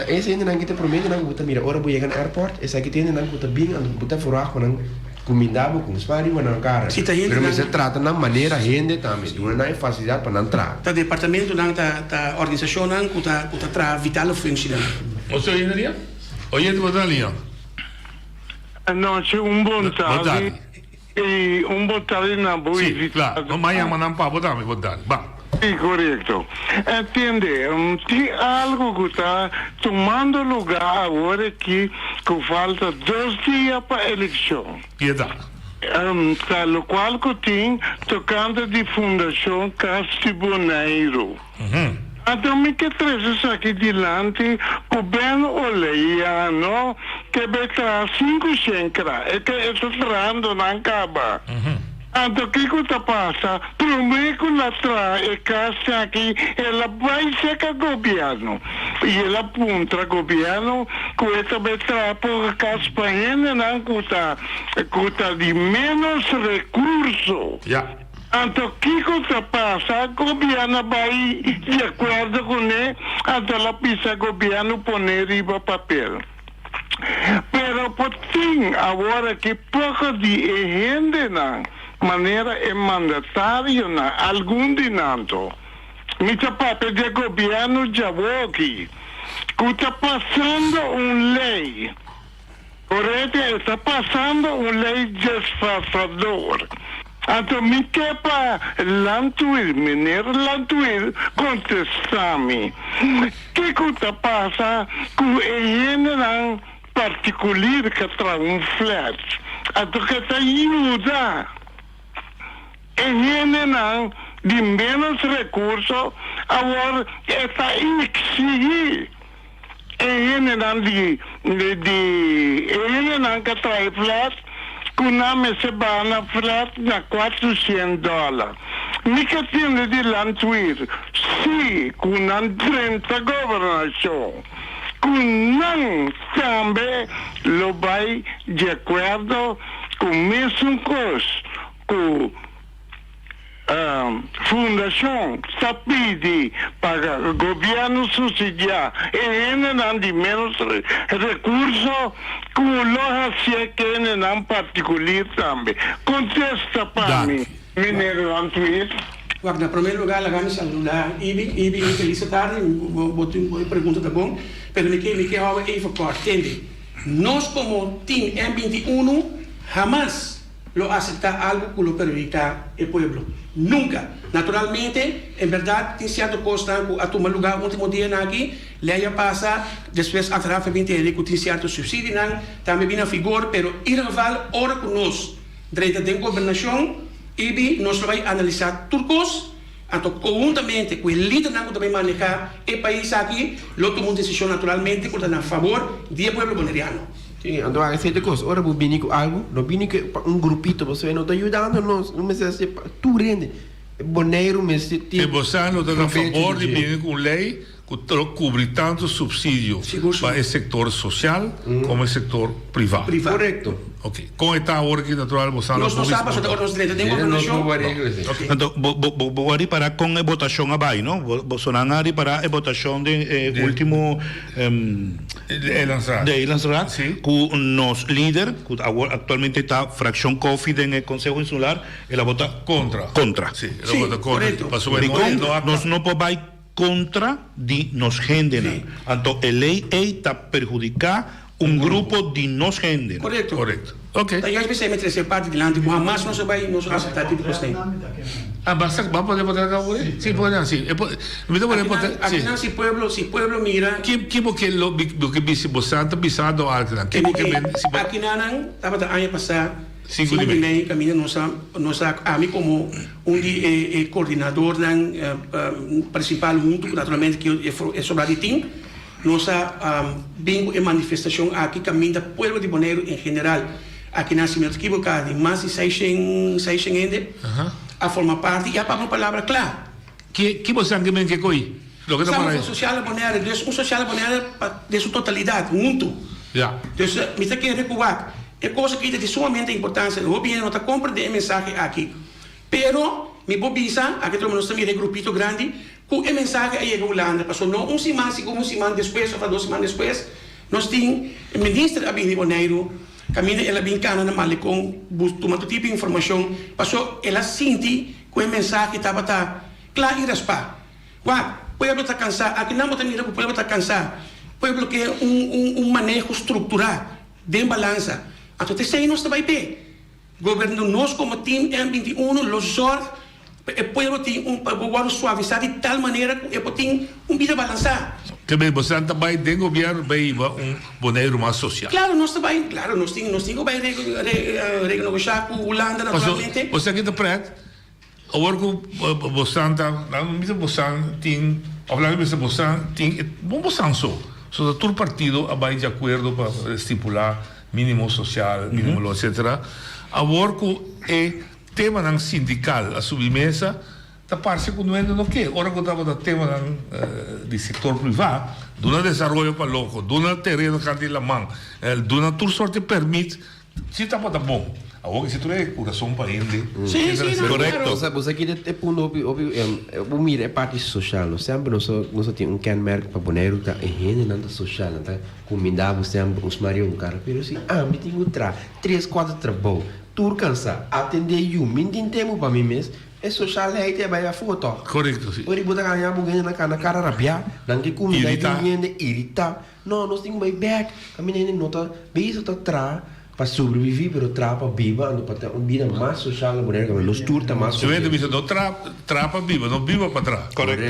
Esse ainda não que te promete não botar mira, ora vou chegar no aeroporto, esse aqui tem não botar bem, botar fora com não Comidava com spari na cara. Si tá gente Pero na- se trata na maneira rende também. Não é facilidade para não entrar. O departamento da organização que está vital função. O senhor Henrique? Oye, tu boa linha. Noche, un buon Boa tardi. tarde. E un buon tardi na voi. Sim, claro. No mais não para botar, boa tarde. Vá. Sì, corretto. Entiende, c'è algo che sta tomando lugar ora che falta 2 dias para elezione. Piedade. Lo qual che tem tocando di Fondazione Casti Boneiro. Então, me que traz isso aqui dilante, o bem oleano, que beta 5 chancra, e que está trando na caba. Então, o que está passa? Prometo lá atrás, e casa aqui, ela vai ser com o governo. E ela aponta o governo, que esta beta, por casa espanhola, não custa de menos recursos. Ja. Então, o que cosa passa? O governo vai de acordo com ele, então ela precisa o governo poner riba papel. Pero tem agora que pouco de gente na maneira é mandatário na algum dinanto. Mita papel de governo já vou aqui. Que está passando lei. Correto? Está passando lei desfazador. Então, me quer para Lantuir, mineiro Lantuir, contestar-me. O que está passando com a particular que traz flat? Então, que está ajuda. A de menos recursos, agora está exigir. A que traz flat, kuna me se bana flat na $400. Mica tiene di Lantuir, sì, kuna 30 governação. Kunan também lo vai de acordo com o mesmo custo, com fundação está pedindo para o governo subsidiar e ainda não de menos recursos como loja se que não particular também. Contesta para mim, mineiro Antuir. Wagner, em primeiro lugar, lá saludar Ibi, feliz tarde, vou uma pergunta tá bom, pero me quer algo even kort, entende? Nós como team M21 jamás lo aceptar algo que lo perjudica el pueblo. Nunca. Naturalmente, en verdad, tem cierto costa a tomar lugar último dia aqui, lei passa, depois atrás 20 anos, que tem certo subsídio, também vem a vigor, pero irreval, ora com nós, direito de governação, e nós vai analisar turcos, então, conjuntamente, com o líder que também manejar o país aqui, lo tomamos decisão naturalmente, que está a favor do pueblo bolivariano. Sim, então há certa coisa. Ora, vou vir com algo, não vim com grupito, você não está ajudando, não me sei tu rende. Boneiro, me sei E você não está a favor de vir com lei que cobre tanto subsídio para o setor social como o setor privado. Correto. Ok. Como está agora que natural você Nós não sabemos se nós temos governação. Então, vou ali para com a votação abaixo, não? Bolsonaro ali para a votação de último de Elanzrat, que nos líder, que atualmente está fração COFID no Conselho Insular, ela vota contra. Sim, ela vota contra. Nós não podemos contra de nos gente. Então, a lei está perjudicar grupo de nos gente. Correto. Ok. Então, eu pensei meter essa parte de lá, mas não se vai aceitar tipo de Ah, basta, va a poder votar acá, ¿sí? Sí, podrían, sí. Aquí no, si pueblo mira... ¿Quién porque lo que visi bosanta pisado algo? Aquí no, estaba el año pasado, 5 de mayo, camina nos a mí como un coordinador principal junto, naturalmente, que es sobre el team, nos vengo en manifestación aquí, camina pueblo de Bonaire en general. Aqui na Cimento equivocado, de mais de 600 ende, a formar parte, e a palavra clara. Que você acha que coi? Estamos um social aboneado, um social aboneado de sua totalidade, muito. Então, me está querendo recuar. É coisa que é de sumamente importância. O governo está compreendendo a mensagem aqui. Pero, me bobisa, aqui nós também de grupito grande, com a mensagem aí chegou lá, passou não uma semana, segundo uma semana depois, ou 2 semanas depois, nós temos o ministro Abini Boneiro, Camina ela bem cana na malicom, tomando tipo de informação, passou ela sente com o mensagem que estava claro e raspa. Uau, o povo está cansado, aqui não está mirando, o povo está cansado. O povo quer manejo estruturado, de balança. Então, te sei, nós vai bem. Governo nós como time M21, los zorg, o povo tem guarda suavizar de tal maneira que o tem vida balançar. Que bem, você também tem governo bem boneiro mais social. Claro, nós também, claro, nós temos que renegociar com a Holanda naturalmente. Você aqui está preto? Agora que você está, não me você tem, falando que você tem, bom você só todo o partido vai de acordo para estipular mínimo social, mínimo etc. Agora que tema ng sindical a submesa ta parte com não no que ora que estava da tema de setor privado do não desenvolvimento para loco do não terreno que la mão do não tudo sorte permite se está para bom agora se tu é coração para ele sim correto você aqui é ponto o mira é parte social sempre nós tem canmerk para boneiro tá higiene não social tá comendava sempre os marido cara pero se me tem outra 3-4 trabalho tur cansa atender you mintin tempo para mim mesmo é social aí te vai a foto correto sim ori botar ganhar bugan na cara rabia não que comida irrita não nós tem vai back caminhando nota beijo tá tra para sobreviver pero tra para viva ando para ter uma vida mais social a mulher que nós tur tá mais se vende bicho não tra para viva não viva para tra correto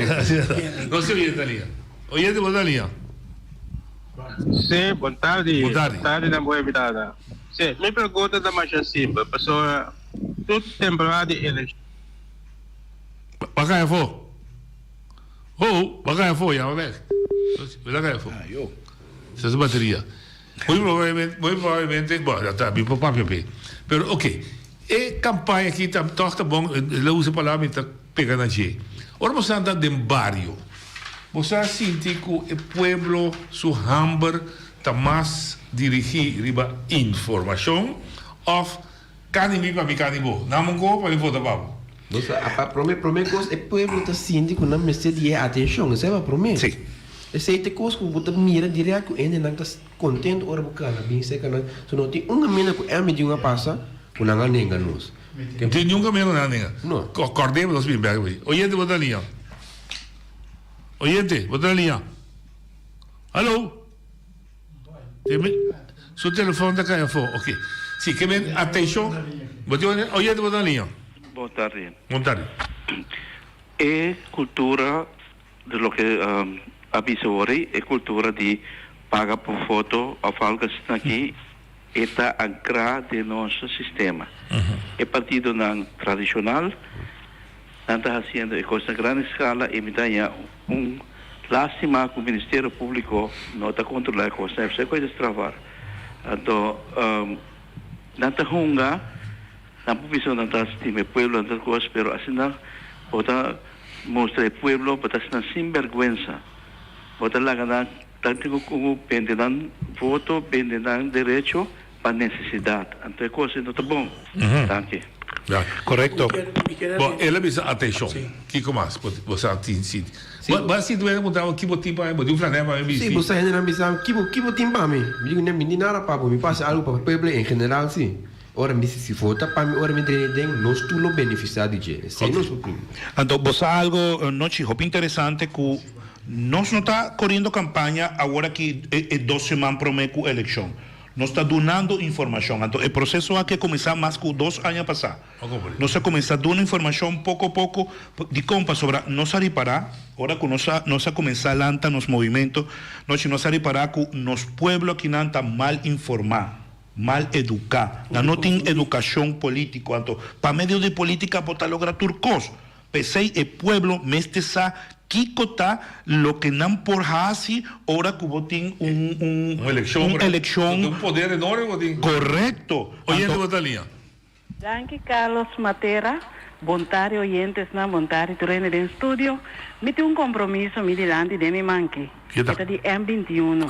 não se vê italiano oye de botalia sim boa tarde boa tarde na boa vida. Sim, minha pergunta é mais simples. Pessoa, tudo temporada de eleição. Bacana foi. Bacana foi, já vai ver. Bacana foi. Essa bateria. Muito provavelmente, bom, já está bem para papel. Pero, ok. E campanha aqui está bom, ela usa a palavra está pegando a gente. Ora, você anda de barrio. Você sente que o pueblo, su hamburger, está mais dirigir riba informação of canibal para canibal não manco para votar para você a primeira coisa é povo tá síndico não me cede atenção você vai prometer sim esse é coisa que você mira direto ainda não está contente ora bacana bem sei que não se não tem uma mina que é me de uma passa que não ninguém nos tem nenhum caminho não ninguém não acordemos nós bem bem oyente botar linha oyente botar linha alô seu telefone está caindo fora, ok. Sim, que bem, atenção. Oye, boa linha. Boa tarde. Boa tarde. É cultura de lo que avisa hoje, é cultura de pagar por foto, a falga está aqui, está agra de nosso sistema. É partido não tradicional, não está fazendo coisa a grande escala e me dá lástima que o Ministério Público não está controlando a coisa, é coisa de travar. Então, não está hunga, não precisa não está estima o pueblo, não está coisa, mas assim não, pode mostrar o pueblo, pode ser sem vergonha, pode lá ganhar tanto como pendendo voto, pendendo direito para necessidade. Então, a coisa não está bom. Danke. Correcto. Bom, ela me diz atenção. Que como mais? Você atinge. Mas se tu é mudar o que botim para mim, flanela para mim. Sim, você ainda não me sabe que botim para mim. Digo nem me nada para mim, passa algo para o povo em geral sim. Ora me se vota para mim, ora me treinem, nós tudo beneficiar de gente. Sem nós problema. Então, você algo noite hope interessante que nós não está correndo campanha agora que é 2 semanas para a eleição. Nós está donando informação. Então, o processo há que começar mais que 2 anos passados. Nós começar dando informação pouco a pouco de como sobre nós reparar, agora que nós começar a lançar nos movimentos, nós reparar que nos pueblos aqui não está mal informado, mal educado. Não tem educação política. Então, para meio de política, pode lograr turcos. Pensei, o pueblo, mesteza, Kikota, lo que não por hasi, ora que tem uma eleição. Um poder enorme. Correto. Oye, Botalinha. Danke, Carlos Matera. Bontari oyentes na Bontari Turene de estúdio. Me tem compromisso, me delante de mi manque. Esta de M21.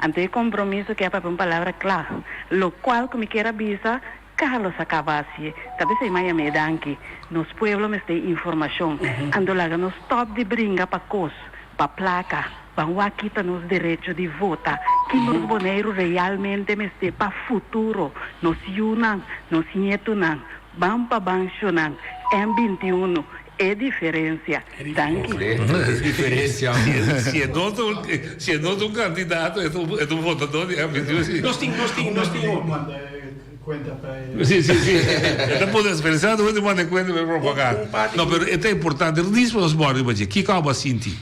Ante compromisso que é para uma palavra clara. Lo qual que me quer avisar, Carlos Acabasi, talvez em Maia Medanque, nos pueblos me tem informação, ando lá nos top de brinca para cos, para placa, para quita nos direito de votar, que nos boneiros realmente me para futuro, nos unam, nos nietunan, vamos para banchonan, M21, é diferença. Diferencial. Se é nós um candidato, é um votador de M21. Nós temos. Cuenta para Sì. Dopo l'esperienza dove manda quello per propagare. No, però è importante. Il disco lo sbordo, ma chi cava Sinti?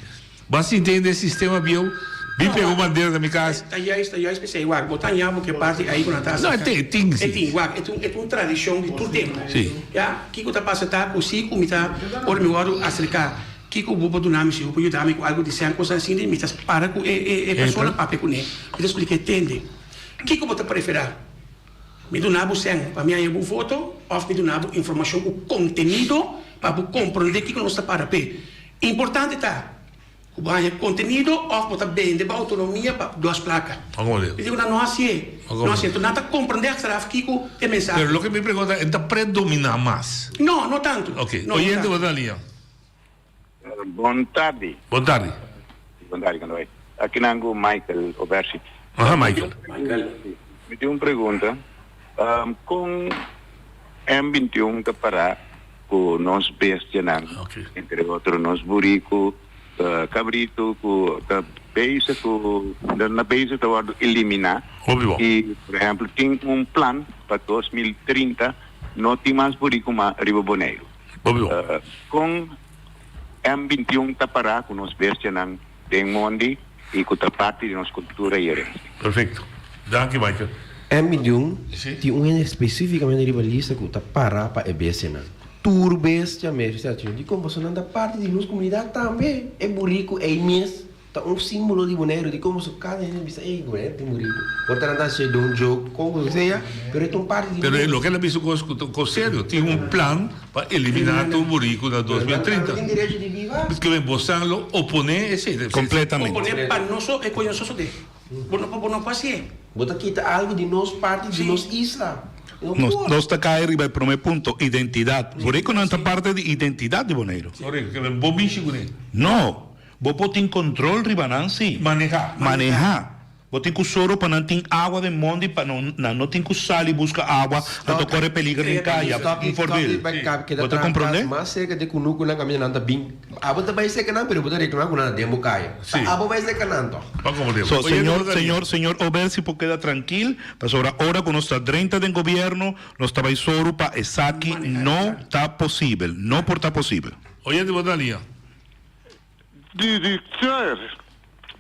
Basinti nel sistema bio. Vi pego bandeira da minha casa. Tá juist pensei, wag, botar nhamo que parte aí quando tá. Não, é ting. É ting, wag, é um tradição de todo tempo. Sim. Já, Kiko tá passa tá, o Sico me tá, ora me oro acercar. Kiko buba do nome, se eu puder dar algo de ser coisa assim, me tá para com pessoa pape com ele. Me explica entende. Kiko bota preferar. Me do nabo sen, para mim é uma foto, ou me do nabo informação, o conteúdo para compreender que não está para pé. Importante tá. O conteúdo ou botar bem de autonomia para duas placas. Agora. Eu digo não assim, então nada compreender que será aqui com a mensagem. Pero lo que me pergunta é da predominar mais. Não tanto. Ok. Oyente da linha. Boa tarde. Boa tarde. Boa tarde, quando vai. Aqui nango Michael Obersi. Michael. Me tem uma pergunta. Com M21 que parar com nós bestias, entre outros nós burico, cabrito, que base na base está eliminar. E, por exemplo, tem um plano para 2030, não tem mais burico mais Rio Boneiro. Com M21 que parar com nós bestias tem monde e com a parte de nossa cultura e herança. Perfeito. Danke, Michael. M21 tem um especificamente rivalista que está para a EBS. Turbestia mesmo, certo? De como você da parte de nossa comunidade também é burrico, é imenso. Tá um símbolo de boneiro, de como cada gente diz, ei, boneiro tem burrico. Portanto, anda cheio de um jogo, como seja, mas é um parte de. Pero lo que ela disse com sério, tem um plano para eliminar o burrico na 2030. Tem direito de viver. Porque vem Bolsonaro opone esse completamente. Opone para nós é conheço de. Não pode Bota quita algo de nossa parte, de nossa isla. Nós está cá arriba o primeiro ponto, identidade. Burrico não é parte de identidade de Boneiro. Não. Você tem controle, Ribanansi. Manejar. Você tem que soro para não ter água de monte, para não ter que sair e buscar água, não correr peligro em caia. Informal. Você compreende? Mas cerca de kunuku na kami nanta bing. Abo ta vai ser que não, pero você reclamar com nada demo caia. Abo vai ser que não. Señor Obersi, por queda tranquilo, para sobre ahora con nuestra 30 de gobierno, nuestra baisoro para Esaki no está posible, no por está posible. Oye, de Bodalia. Director,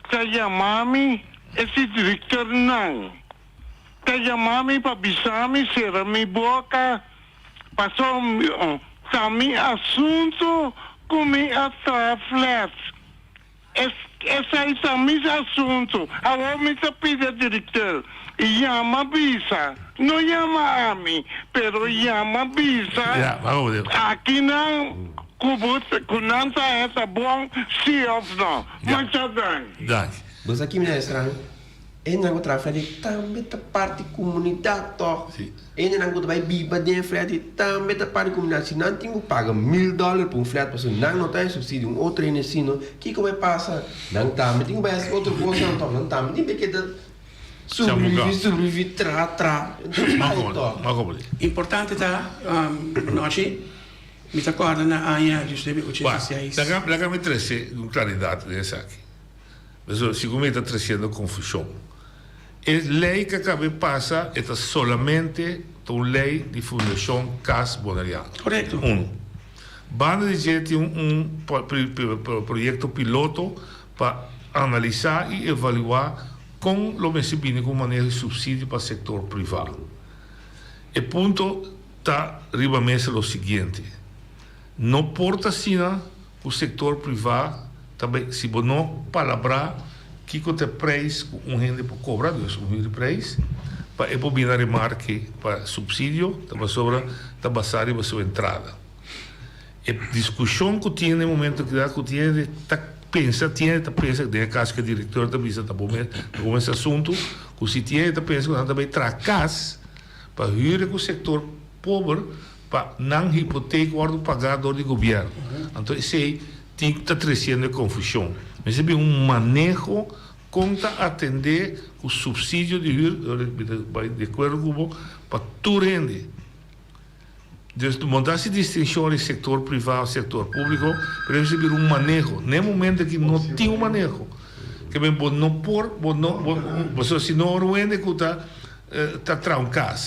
saya mami, esse director não. Saya mami para bisami será mi boca, passou sami assunto comi até flat. Esse é o meu assunto. Agora me pede diretor, chama bisa, não chama a mim, pero chama bisa. Aqui não. Kunanta é bom, se ou não. Mas já dá. Mas aqui me é estranho. Ele não encontra frente também da parte comunidade. Ele não encontra biba de frente também da parte comunidade. Se não tem que pagar $1,000 por flat, porque não tem subsídio, outro ensino, que vai passar? Não também tem que pagar outra coisa, não também tem que sobreviver, Importante tá, nós mi ricordo na AIA giusto o 106. La mi trece con claridad de esa aquí. Eso siccome está trayendo confusión. Es ley que acaba pasa es solamente una ley de fundación CAS Bonariano. Correcto. Uno. Van a decir un proyecto piloto para analizar y evaluar con lo que se viene con manejo de subsidio para el sector privado. El punto está arriba mesa lo siguiente. Não porta sina o setor privado também se não palabrar que o te preço gente por cobrar isso de preço para é combinar marque para subsídio também sobra da basar e sua entrada a discussão que tem no momento que tem tá pensa de caso que o diretor da visa tá bom esse assunto que se tem pensa que também tracas para vir o setor pobre para não hipoteca o pagador do governo. Então, isso tem que estar trazendo confusão. Mas é um manejo conta atender o subsídio de acordo com para tu rende. Desde montar-se distinção em setor privado, setor público, para receber manejo. Nem momento que não tinha manejo. Que bem, não por, você se não rende que tá trancado.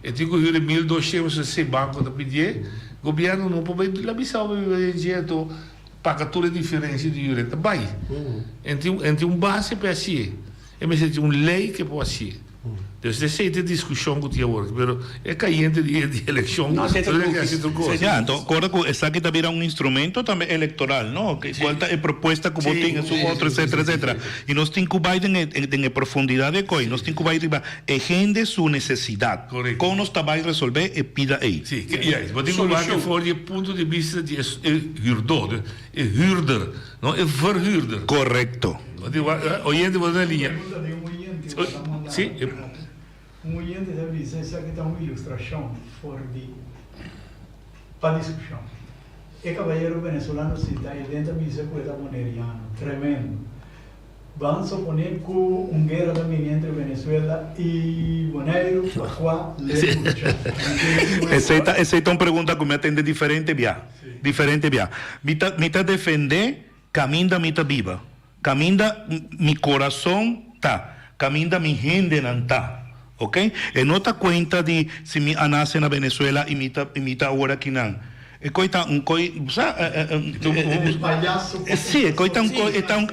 Eu tenho que ir 1.200 esse banco da pedir, o governo não pode lá bisar o dinheiro paga toda a diferença de dinheiro, vai. Entre base para assim, é mesmo uma lei que pode ser. Então, essa é a discussão que tinha agora, mas é caiente de eleição. Então, agora que essa aqui também é instrumento também eleitoral, não? Que volta é proposta que votem, outro, etc. E nós temos que ir em profundidade de coisa, nós temos que ir a gente sua necessidade. Como nós também resolver e pida aí. Sim, mas tem que fora do ponto de vista de huurder, huurder, não é verhuurder. Correto. Oyente, vou na linha. Sim. Oyente da visa, essa aqui está uma ilustração para discussão. O caballero venezolano se está dentro da visa com o boneriano, tremendo. Vamos suponer que guerra também entre Venezuela e Bonaire, Pascoal, essa é uma pergunta que me atende diferente, diferente, Mita defender, caminda mita viva. Caminda mi coração, tá. Caminda mi gente não tá. Ok? E não está conta de se me nasce na Venezuela e mita agora aqui não. E coita sim, coita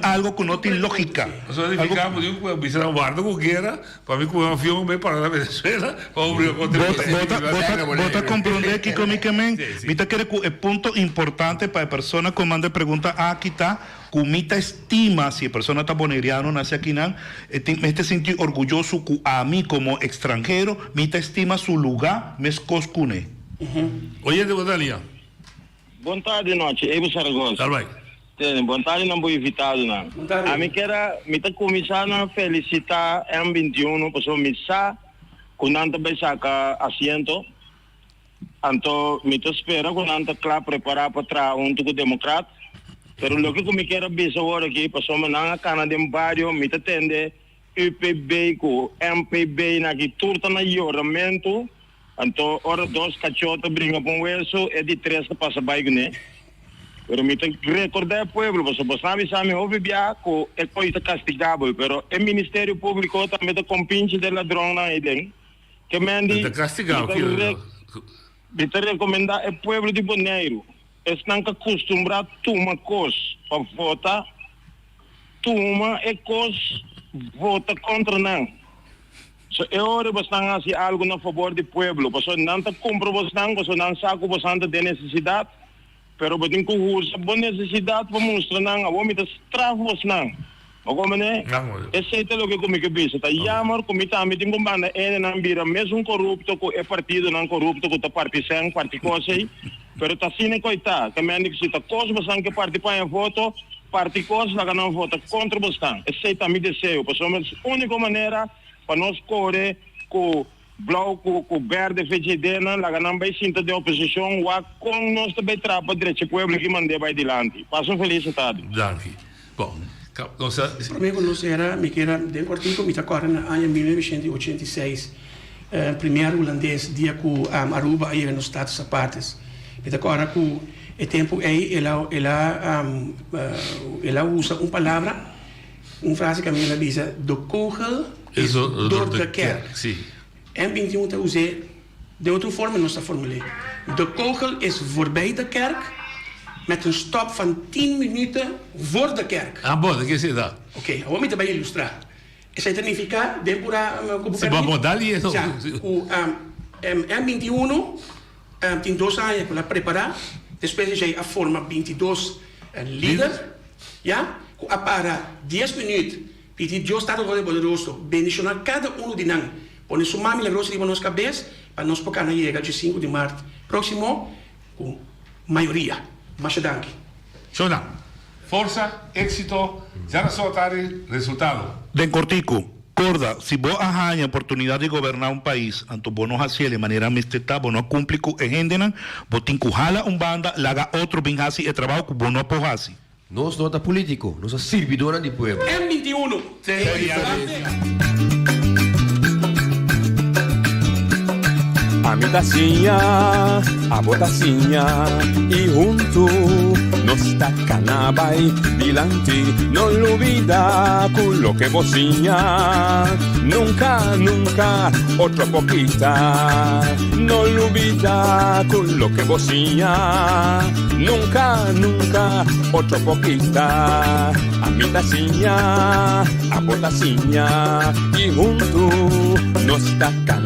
algo que não tem lógica. Nós ficamos de visitar um barco com guerra, para mim com um avião bem para a Venezuela, Bota compreender que comicamente, mita quer que é ponto importante para a pessoa que manda pergunta aqui está. Que mita estima si a persona está boneriano nace aquí me este sentir orgulloso que a mí como extranjero mita estima su lugar mes coscune. Oye de Bodalia. Boa tarde noite, Evo Saragossa. Tá bem. Boa tarde não vou invitado não. A mim quero me tá começando a felicitar M21 por sua missa com nanta besaca assento. Então me tô espera com nanta claro preparar para tra um tudo democrata. Pero lo que me quero ver agora aqui, passou na cana de barrio, me atende UPB com MPB na que turta na ioramento, então hora dos cachorros brinca com isso é de 3 que passa bike né. Pero me tem que recordar o povo, você sabe houve bia com é coisa castigável, pero o Ministério Público também tá com pinche de ladrão na idem. Que mandi. Tá castigado. Me te recomendar o povo de Bonaire. Estão acostumados a tomar coisa para votar, toma e coisa vota contra não. So, é hora de fazer algo a favor do povo, porque não está comprando você não sabe bastante de necessidade, mas você tem que usar boa necessidade para mostrar não, a homem está estravo você não. Agora né? Esse é o que comigo pensa. Tá jamar como está me tem como anda não vira mesmo corrupto com é partido não corrupto com a partição, particosa. Pero tá assim coitado, também que se tá coisa bastante que participar em voto, particosa lá não vota contra bastante. Esse é também desejo, porque a única maneira para nós correr com bloco, com verde, fedidena, lá não vai sentir de oposição, ou com nós também trapa direito, o povo que mandei vai adiante. Passo felicidade. Danke. Bom, para mim, quando era, me queira, de cortico, me agora no ano 1986, primeiro holandês dia com Aruba aí nos Estados Unidos. E agora com o tempo aí ela usa uma palavra, uma frase que a minha diz, de kogel is door de kerk. M21 te usar de outra forma não está formuleren. De kogel is voorbij de kerk met een stop van 10 minuten voor de kerk. Ah, bom, que se dá. Ok, vamos te ilustrar. Isso significa depurar se va a mudar isso. O M21 tem 2 anos para preparar, depois já a forma 22 líder, já, para 10 minutos, pedir Deus está todo poderoso, bendicionar cada de nós, põe sua mão milagrosa em nossa cabeça, para nós poder chegar de 5 de março. Próximo, com maioria. Mas danke. Shona, força, êxito, já na sua tarde, resultado. Den cortico. Corda, si vos arranha a oportunidade de governar país, então vos não hacer de maneira mesteta, vos não cumprir com a agenda, vos tem que jalar banda, laga outro bem assim e trabalho que vos não apoiar. Nós não é político, nós é servidora do povo. M21. A mitacinha, a botacinha e junto nos tacanabay dilante, no olvida con lo que vocinha. Nunca, nunca, otra poquita, no olvida con lo que vocinha. Nunca, nunca, otra poquita. A mitacinha, a botacinha y junto nos tacanabay.